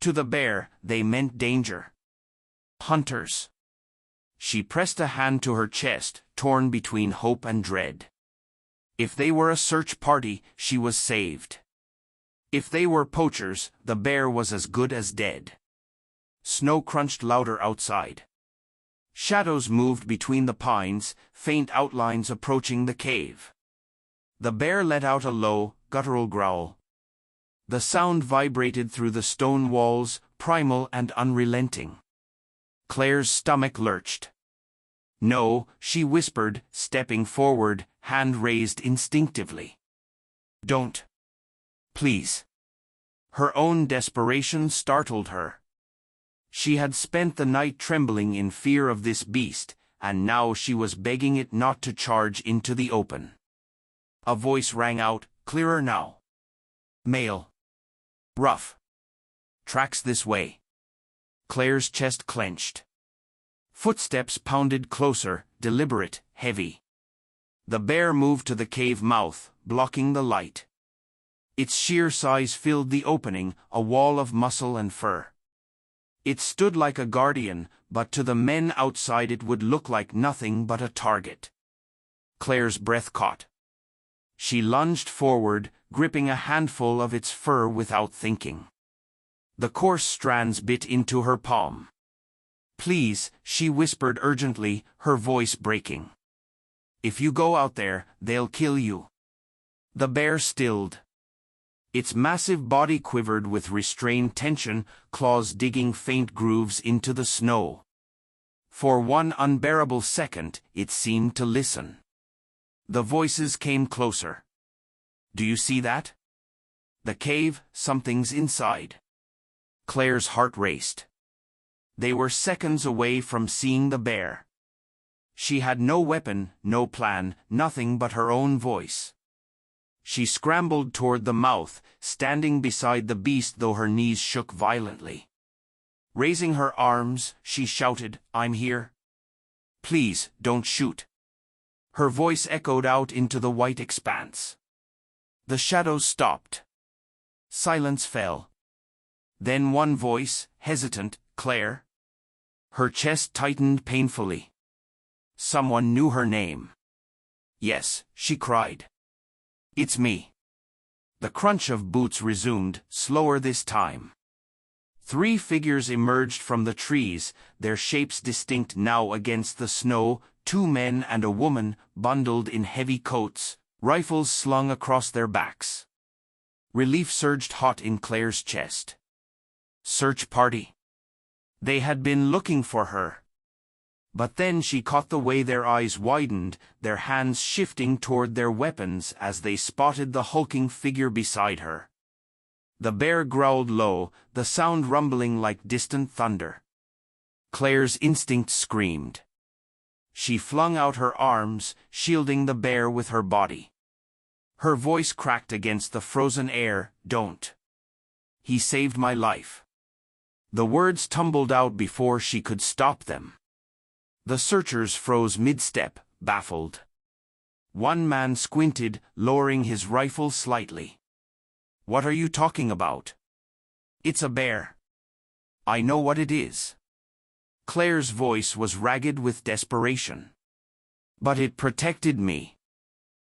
To the bear, they meant danger. Hunters. She pressed a hand to her chest, torn between hope and dread. If they were a search party, she was saved. If they were poachers, the bear was as good as dead. Snow crunched louder outside. Shadows moved between the pines, faint outlines approaching the cave. The bear let out a low, guttural growl. The sound vibrated through the stone walls, primal and unrelenting. Claire's stomach lurched. No, she whispered, stepping forward, hand raised instinctively. Don't. Please. Her own desperation startled her. She had spent the night trembling in fear of this beast, and now she was begging it not to charge into the open. A voice rang out, clearer now. Male. Rough. Tracks this way. Claire's chest clenched. Footsteps pounded closer, deliberate, heavy. The bear moved to the cave mouth, blocking the light. Its sheer size filled the opening, a wall of muscle and fur. It stood like a guardian, but to the men outside it would look like nothing but a target. Claire's breath caught. She lunged forward, gripping a handful of its fur without thinking. The coarse strands bit into her palm. Please, she whispered urgently, her voice breaking. If you go out there, they'll kill you. The bear stilled. Its massive body quivered with restrained tension, claws digging faint grooves into the snow. For one unbearable second, it seemed to listen. The voices came closer. Do you see that? The cave, something's inside. Claire's heart raced. They were seconds away from seeing the bear. She had no weapon, no plan, nothing but her own voice. She scrambled toward the mouth, standing beside the beast though her knees shook violently. Raising her arms, she shouted, I'm here. Please, don't shoot. Her voice echoed out into the white expanse. The shadows stopped. Silence fell. Then one voice, hesitant, Claire. Her chest tightened painfully. Someone knew her name. Yes, she cried. It's me. The crunch of boots resumed, slower this time. 3 figures emerged from the trees, their shapes distinct now against the snow, 2 men and a woman, bundled in heavy coats, rifles slung across their backs. Relief surged hot in Claire's chest. Search party. They had been looking for her. But then she caught the way their eyes widened, their hands shifting toward their weapons as they spotted the hulking figure beside her. The bear growled low, the sound rumbling like distant thunder. Claire's instinct screamed. She flung out her arms, shielding the bear with her body. Her voice cracked against the frozen air, don't. He saved my life. The words tumbled out before she could stop them. The searchers froze mid-step, baffled. One man squinted, lowering his rifle slightly. What are you talking about? It's a bear. I know what it is. Claire's voice was ragged with desperation. But it protected me.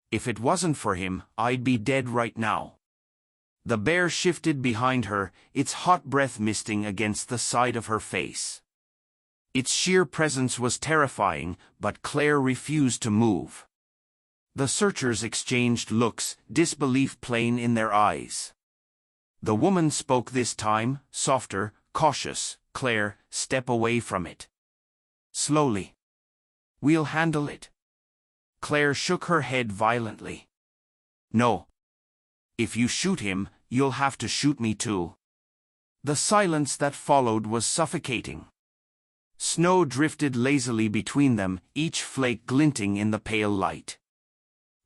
If it wasn't for him, I'd be dead right now. The bear shifted behind her, its hot breath misting against the side of her face. Its sheer presence was terrifying, but Claire refused to move. The searchers exchanged looks, disbelief plain in their eyes. The woman spoke this time, softer, cautious. "Claire, step away from it. Slowly. We'll handle it." Claire shook her head violently. "No. If you shoot him, you'll have to shoot me too." The silence that followed was suffocating. Snow drifted lazily between them, each flake glinting in the pale light.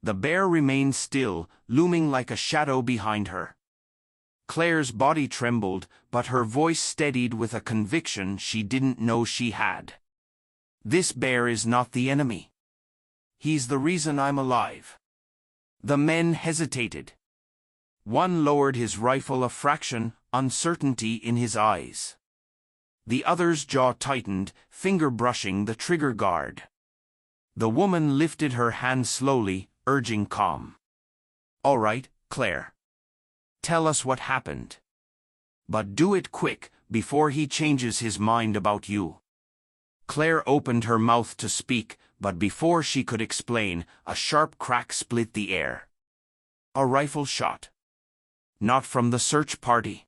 The bear remained still, looming like a shadow behind her. Claire's body trembled, but her voice steadied with a conviction she didn't know she had. "This bear is not the enemy. He's the reason I'm alive." The men hesitated. One lowered his rifle a fraction, uncertainty in his eyes. The other's jaw tightened, finger brushing the trigger guard. The woman lifted her hand slowly, urging calm. "All right, Claire. Tell us what happened. But do it quick, before he changes his mind about you." Claire opened her mouth to speak, but before she could explain, a sharp crack split the air. A rifle shot. Not from the search party.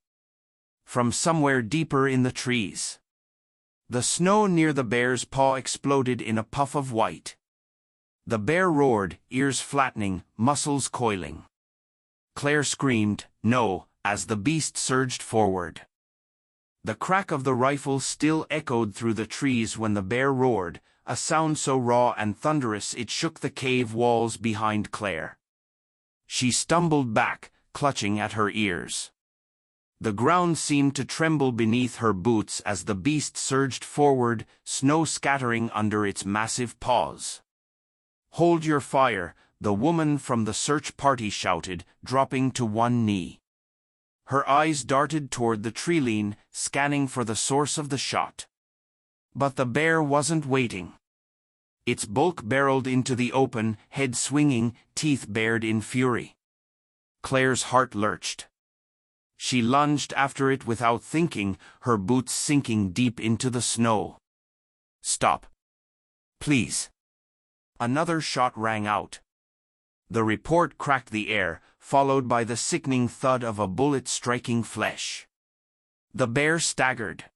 From somewhere deeper in the trees. The snow near the bear's paw exploded in a puff of white. The bear roared, ears flattening, muscles coiling. Claire screamed, "No," as the beast surged forward. The crack of the rifle still echoed through the trees when the bear roared, a sound so raw and thunderous it shook the cave walls behind Claire. She stumbled back, clutching at her ears. The ground seemed to tremble beneath her boots as the beast surged forward, snow scattering under its massive paws. "Hold your fire," the woman from the search party shouted, dropping to one knee. Her eyes darted toward the treeline, scanning for the source of the shot. But the bear wasn't waiting. Its bulk barreled into the open, head swinging, teeth bared in fury. Claire's heart lurched. She lunged after it without thinking, her boots sinking deep into the snow. "Stop. Please." Another shot rang out. The report cracked the air, followed by the sickening thud of a bullet striking flesh. The bear staggered.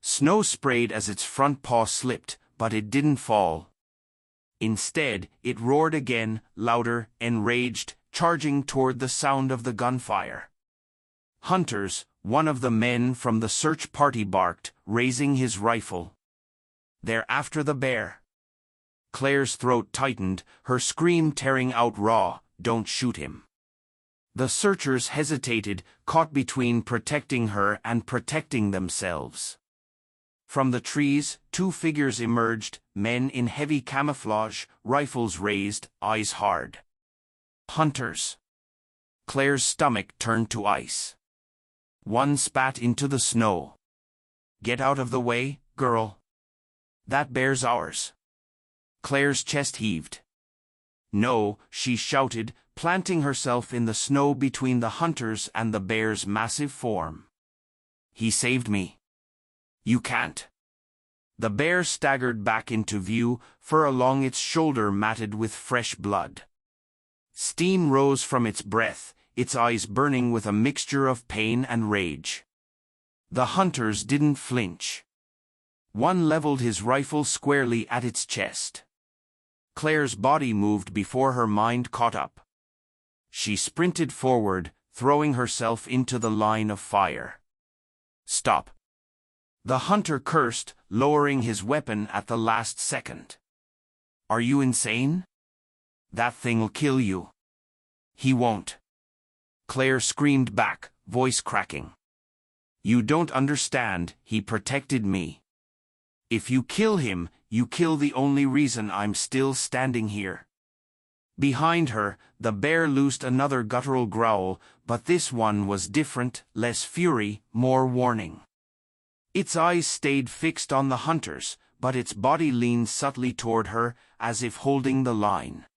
Snow sprayed as its front paw slipped, but it didn't fall. Instead, it roared again, louder, enraged, charging toward the sound of the gunfire. "Hunters," one of the men from the search party barked, raising his rifle. "They're after the bear." Claire's throat tightened, her scream tearing out raw, "Don't shoot him." The searchers hesitated, caught between protecting her and protecting themselves. From the trees, two figures emerged, men in heavy camouflage, rifles raised, eyes hard. "Hunters." Claire's stomach turned to ice. One spat into the snow. "Get out of the way, girl. That bear's ours." Claire's chest heaved. "No," she shouted, planting herself in the snow between the hunters and the bear's massive form. "He saved me. You can't." The bear staggered back into view, fur along its shoulder matted with fresh blood. Steam rose from its breath, its eyes burning with a mixture of pain and rage. The hunters didn't flinch. One leveled his rifle squarely at its chest. Claire's body moved before her mind caught up. She sprinted forward, throwing herself into the line of fire. "Stop." The hunter cursed, lowering his weapon at the last second. "Are you insane? That thing'll kill you." "He won't." Claire screamed back, voice cracking. "You don't understand, he protected me. If you kill him, you kill the only reason I'm still standing here." Behind her, the bear loosed another guttural growl, but this one was different, less fury, more warning. Its eyes stayed fixed on the hunters, but its body leaned subtly toward her, as if holding the line.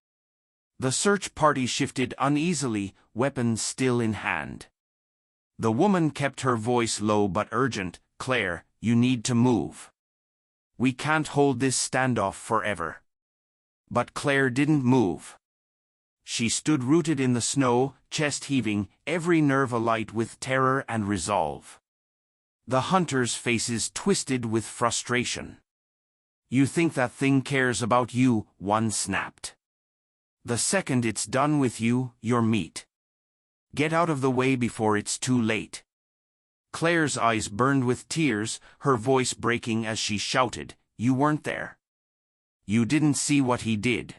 The search party shifted uneasily, weapons still in hand. The woman kept her voice low but urgent, "Claire, you need to move. We can't hold this standoff forever. But Claire didn't move. She stood rooted in the snow, chest heaving, every nerve alight with terror and resolve. The hunters' faces twisted with frustration. You think that thing cares about you, one snapped. The second it's done with you, you're meat. Get out of the way before it's too late. Claire's eyes burned with tears, her voice breaking as she shouted, You weren't there. You didn't see what he did.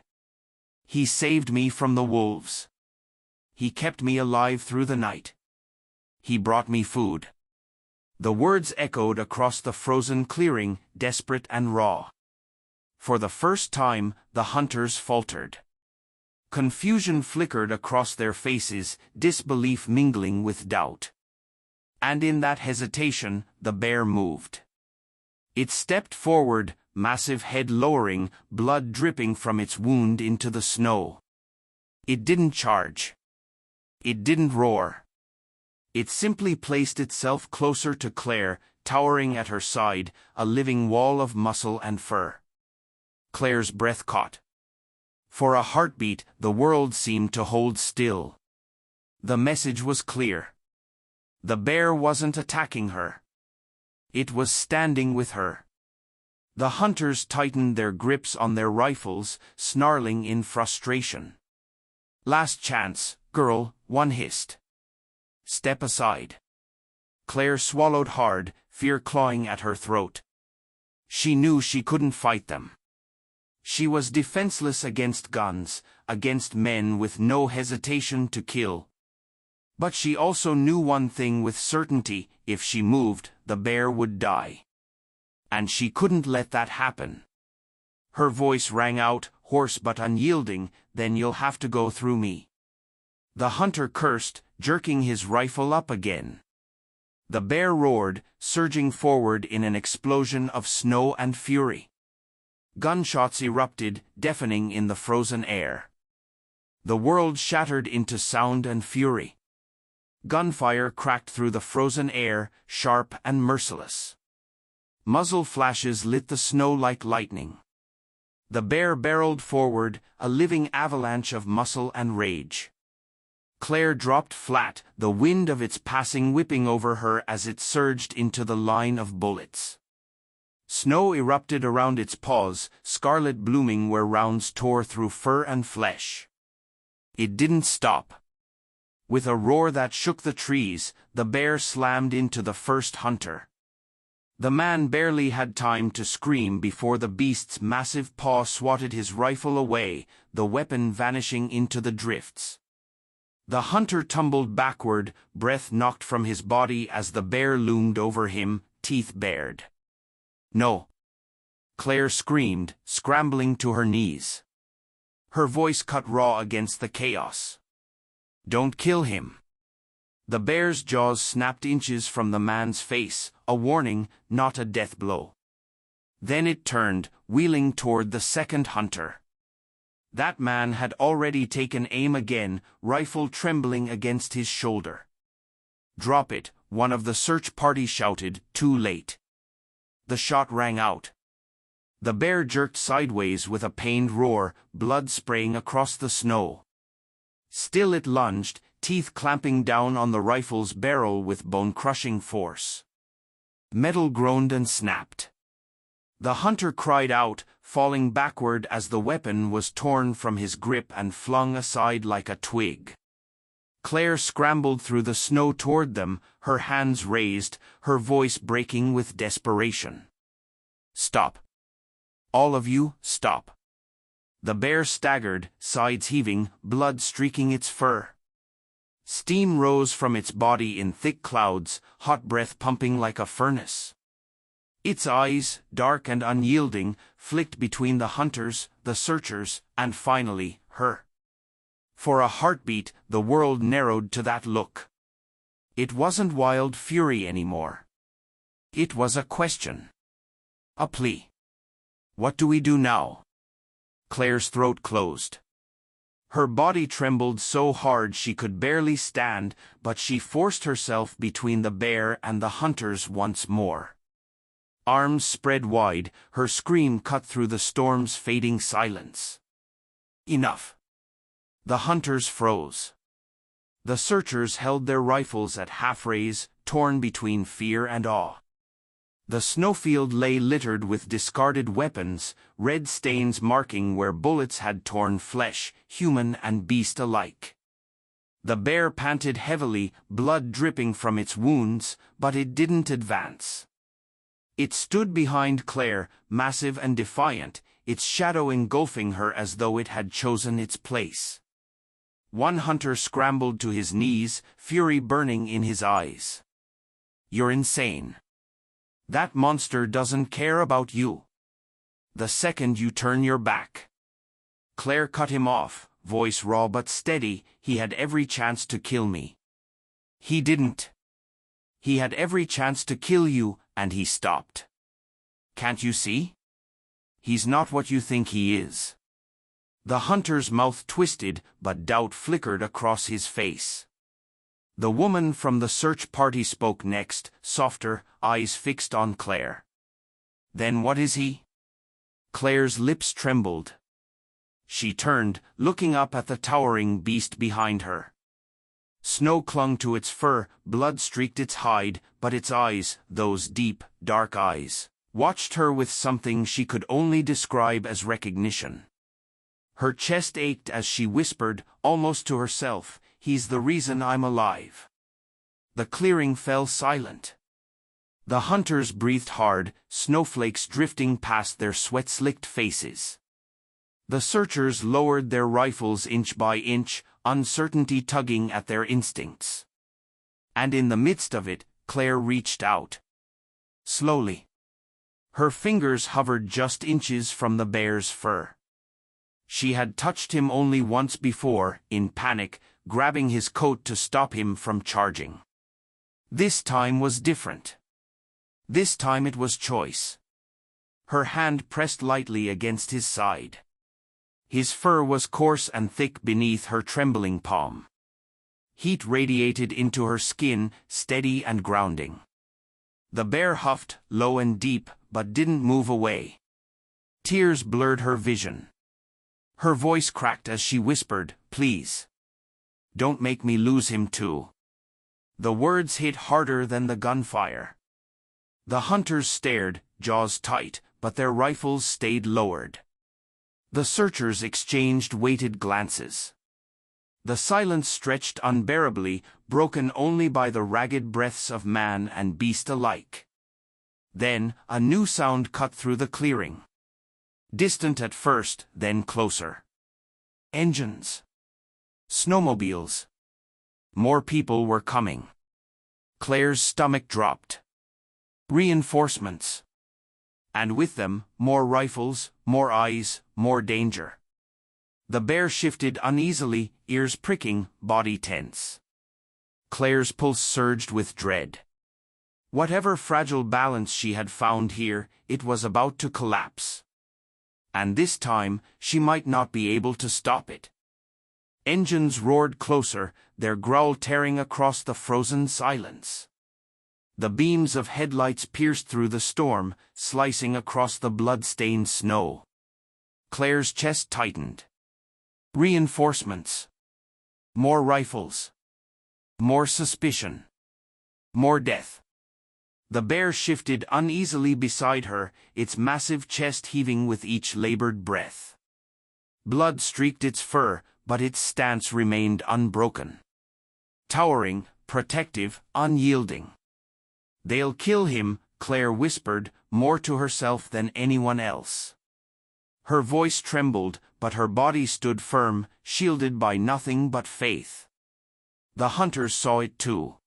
He saved me from the wolves. He kept me alive through the night. He brought me food. The words echoed across the frozen clearing, desperate and raw. For the first time, the hunters faltered. Confusion flickered across their faces, disbelief mingling with doubt. And in that hesitation, the bear moved. It stepped forward, massive head lowering, blood dripping from its wound into the snow. It didn't charge. It didn't roar. It simply placed itself closer to Claire, towering at her side, a living wall of muscle and fur. Claire's breath caught. For a heartbeat, the world seemed to hold still. The message was clear. The bear wasn't attacking her. It was standing with her. The hunters tightened their grips on their rifles, snarling in frustration. Last chance, girl, one hissed. Step aside. Claire swallowed hard, fear clawing at her throat. She knew she couldn't fight them. She was defenseless against guns, against men with no hesitation to kill. But she also knew one thing with certainty, if she moved, the bear would die. And she couldn't let that happen. Her voice rang out, hoarse but unyielding, Then you'll have to go through me. The hunter cursed, jerking his rifle up again. The bear roared, surging forward in an explosion of snow and fury. Gunshots erupted, deafening in the frozen air. The world shattered into sound and fury. Gunfire cracked through the frozen air, sharp and merciless. Muzzle flashes lit the snow like lightning. The bear barreled forward, a living avalanche of muscle and rage. Claire dropped flat, the wind of its passing whipping over her as it surged into the line of bullets. Snow erupted around its paws, scarlet blooming where rounds tore through fur and flesh. It didn't stop. With a roar that shook the trees, the bear slammed into the first hunter. The man barely had time to scream before the beast's massive paw swatted his rifle away, the weapon vanishing into the drifts. The hunter tumbled backward, breath knocked from his body as the bear loomed over him, teeth bared. No! Claire screamed, scrambling to her knees. Her voice cut raw against the chaos. Don't kill him. The bear's jaws snapped inches from the man's face, a warning, not a death blow. Then it turned, wheeling toward the second hunter. That man had already taken aim again, rifle trembling against his shoulder. Drop it, one of the search party shouted, too late. The shot rang out. The bear jerked sideways with a pained roar, blood spraying across the snow. Still it lunged, teeth clamping down on the rifle's barrel with bone-crushing force. Metal groaned and snapped. The hunter cried out, falling backward as the weapon was torn from his grip and flung aside like a twig. Claire scrambled through the snow toward them, her hands raised, her voice breaking with desperation. Stop. All of you, stop. The bear staggered, sides heaving, blood streaking its fur. Steam rose from its body in thick clouds, hot breath pumping like a furnace. Its eyes, dark and unyielding, flicked between the hunters, the searchers, and finally, her. For a heartbeat, the world narrowed to that look. It wasn't wild fury anymore. It was a question. A plea. What do we do now? Claire's throat closed. Her body trembled so hard she could barely stand, but she forced herself between the bear and the hunters once more. Arms spread wide, her scream cut through the storm's fading silence. Enough. The hunters froze. The searchers held their rifles at half-raise, torn between fear and awe. The snowfield lay littered with discarded weapons, red stains marking where bullets had torn flesh, human and beast alike. The bear panted heavily, blood dripping from its wounds, but it didn't advance. It stood behind Claire, massive and defiant, its shadow engulfing her as though it had chosen its place. One hunter scrambled to his knees, fury burning in his eyes. "You're insane. That monster doesn't care about you. The second you turn your back." Claire cut him off, voice raw but steady. "He had every chance to kill me." "He didn't. He had every chance to kill you, and he stopped. Can't you see? He's not what you think he is." The hunter's mouth twisted, but doubt flickered across his face. The woman from the search party spoke next, softer, eyes fixed on Claire. "Then what is he?" Claire's lips trembled. She turned, looking up at the towering beast behind her. Snow clung to its fur, blood streaked its hide, but its eyes, those deep, dark eyes, watched her with something she could only describe as recognition. Her chest ached as she whispered, almost to herself, "He's the reason I'm alive." The clearing fell silent. The hunters breathed hard, snowflakes drifting past their sweat-slicked faces. The searchers lowered their rifles inch by inch, uncertainty tugging at their instincts. And in the midst of it, Claire reached out. Slowly. Her fingers hovered just inches from the bear's fur. She had touched him only once before, in panic, grabbing his coat to stop him from charging. This time was different. This time it was choice. Her hand pressed lightly against his side. His fur was coarse and thick beneath her trembling palm. Heat radiated into her skin, steady and grounding. The bear huffed, low and deep, but didn't move away. Tears blurred her vision. Her voice cracked as she whispered, "Please. Don't make me lose him too." The words hit harder than the gunfire. The hunters stared, jaws tight, but their rifles stayed lowered. The searchers exchanged weighted glances. The silence stretched unbearably, broken only by the ragged breaths of man and beast alike. Then, a new sound cut through the clearing. Distant at first, then closer. Engines. Snowmobiles. More people were coming. Claire's stomach dropped. Reinforcements. And with them, more rifles, more eyes, more danger. The bear shifted uneasily, ears pricking, body tense. Claire's pulse surged with dread. Whatever fragile balance she had found here, it was about to collapse. And this time, she might not be able to stop it. Engines roared closer, their growl tearing across the frozen silence. The beams of headlights pierced through the storm, slicing across the blood-stained snow. Claire's chest tightened. Reinforcements. More rifles. More suspicion. More death. The bear shifted uneasily beside her, its massive chest heaving with each labored breath. Blood streaked its fur, but its stance remained unbroken. Towering, protective, unyielding. "They'll kill him," Claire whispered, more to herself than anyone else. Her voice trembled, but her body stood firm, shielded by nothing but faith. The hunters saw it too.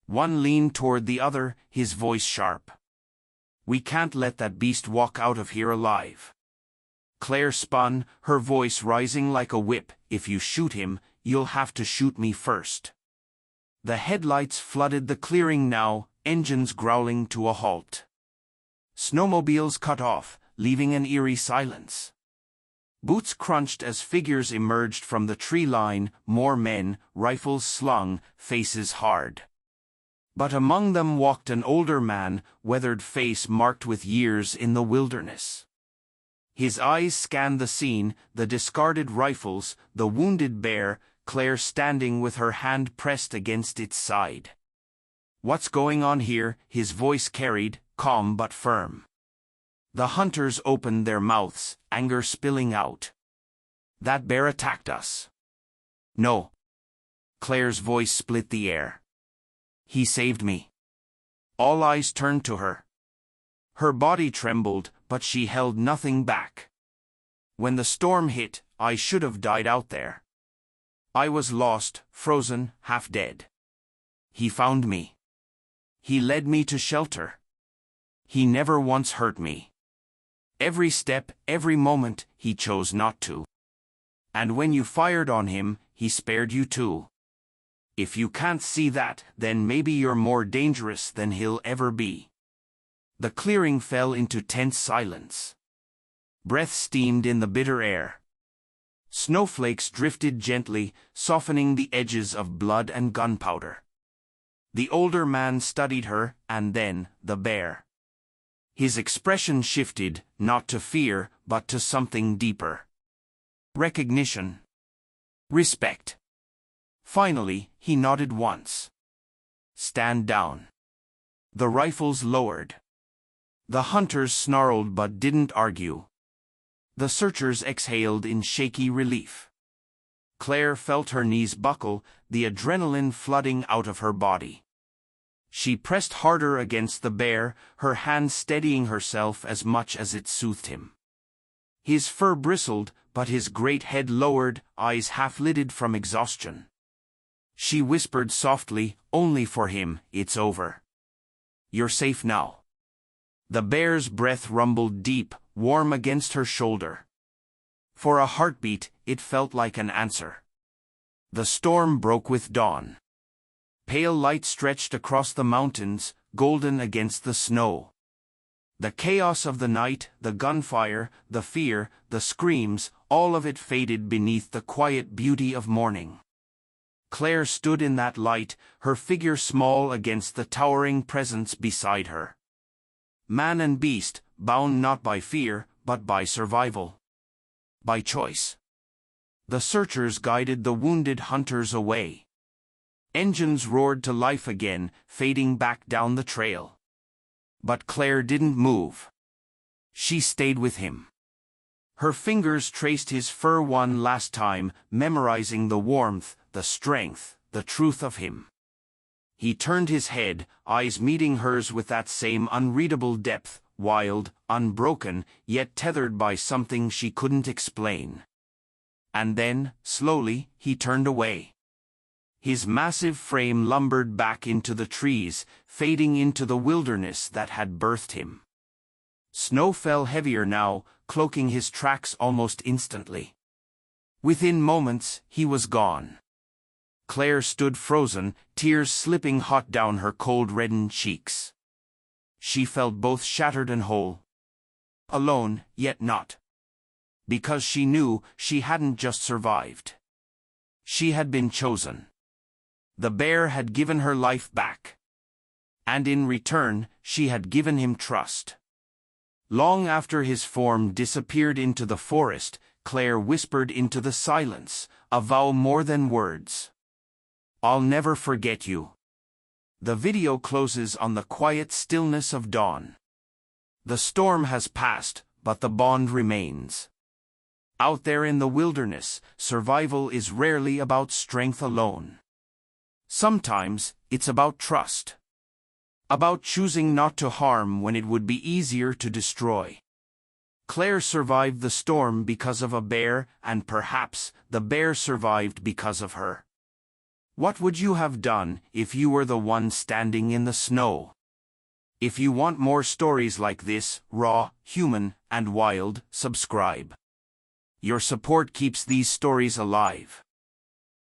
One leaned toward the other, his voice sharp. "We can't let that beast walk out of here alive." Claire spun, her voice rising like a whip. "If you shoot him, you'll have to shoot me first." The headlights flooded the clearing now, engines growling to a halt. Snowmobiles cut off, leaving an eerie silence. Boots crunched as figures emerged from the tree line, more men, rifles slung, faces hard. But among them walked an older man, weathered face marked with years in the wilderness. His eyes scanned the scene, the discarded rifles, the wounded bear, Claire standing with her hand pressed against its side. "What's going on here?" his voice carried, calm but firm. The hunters opened their mouths, anger spilling out. "That bear attacked us." "No." Claire's voice split the air. "He saved me." All eyes turned to her. Her body trembled, but she held nothing back. "When the storm hit, I should have died out there. I was lost, frozen, half dead. He found me. He led me to shelter. He never once hurt me. Every step, every moment, he chose not to. And when you fired on him, he spared you too. If you can't see that, then maybe you're more dangerous than he'll ever be." The clearing fell into tense silence. Breath steamed in the bitter air. Snowflakes drifted gently, softening the edges of blood and gunpowder. The older man studied her, and then the bear. His expression shifted, not to fear, but to something deeper. Recognition. Respect. Finally, he nodded once. "Stand down." The rifles lowered. The hunters snarled but didn't argue. The searchers exhaled in shaky relief. Claire felt her knees buckle, the adrenaline flooding out of her body. She pressed harder against the bear, her hand steadying herself as much as it soothed him. His fur bristled, but his great head lowered, eyes half-lidded from exhaustion. She whispered softly, only for him, "It's over. You're safe now." The bear's breath rumbled deep, warm against her shoulder. For a heartbeat, it felt like an answer. The storm broke with dawn. Pale light stretched across the mountains, golden against the snow. The chaos of the night, the gunfire, the fear, the screams, all of it faded beneath the quiet beauty of morning. Claire stood in that light, her figure small against the towering presence beside her. Man and beast, bound not by fear, but by survival. By choice. The searchers guided the wounded hunters away. Engines roared to life again, fading back down the trail. But Claire didn't move. She stayed with him. Her fingers traced his fur one last time, memorizing the warmth, the strength, the truth of him. He turned his head, eyes meeting hers with that same unreadable depth, wild, unbroken, yet tethered by something she couldn't explain. And then, slowly, he turned away. His massive frame lumbered back into the trees, fading into the wilderness that had birthed him. Snow fell heavier now, cloaking his tracks almost instantly. Within moments, he was gone. Claire stood frozen, tears slipping hot down her cold-reddened cheeks. She felt both shattered and whole. Alone, yet not. Because she knew she hadn't just survived. She had been chosen. The bear had given her life back. And in return, she had given him trust. Long after his form disappeared into the forest, Claire whispered into the silence, a vow more than words. "I'll never forget you." The video closes on the quiet stillness of dawn. The storm has passed, but the bond remains. Out there in the wilderness, survival is rarely about strength alone. Sometimes, it's about trust. About choosing not to harm when it would be easier to destroy. Claire survived the storm because of a bear, and perhaps the bear survived because of her. What would you have done if you were the one standing in the snow? If you want more stories like this, raw, human, and wild, subscribe. Your support keeps these stories alive.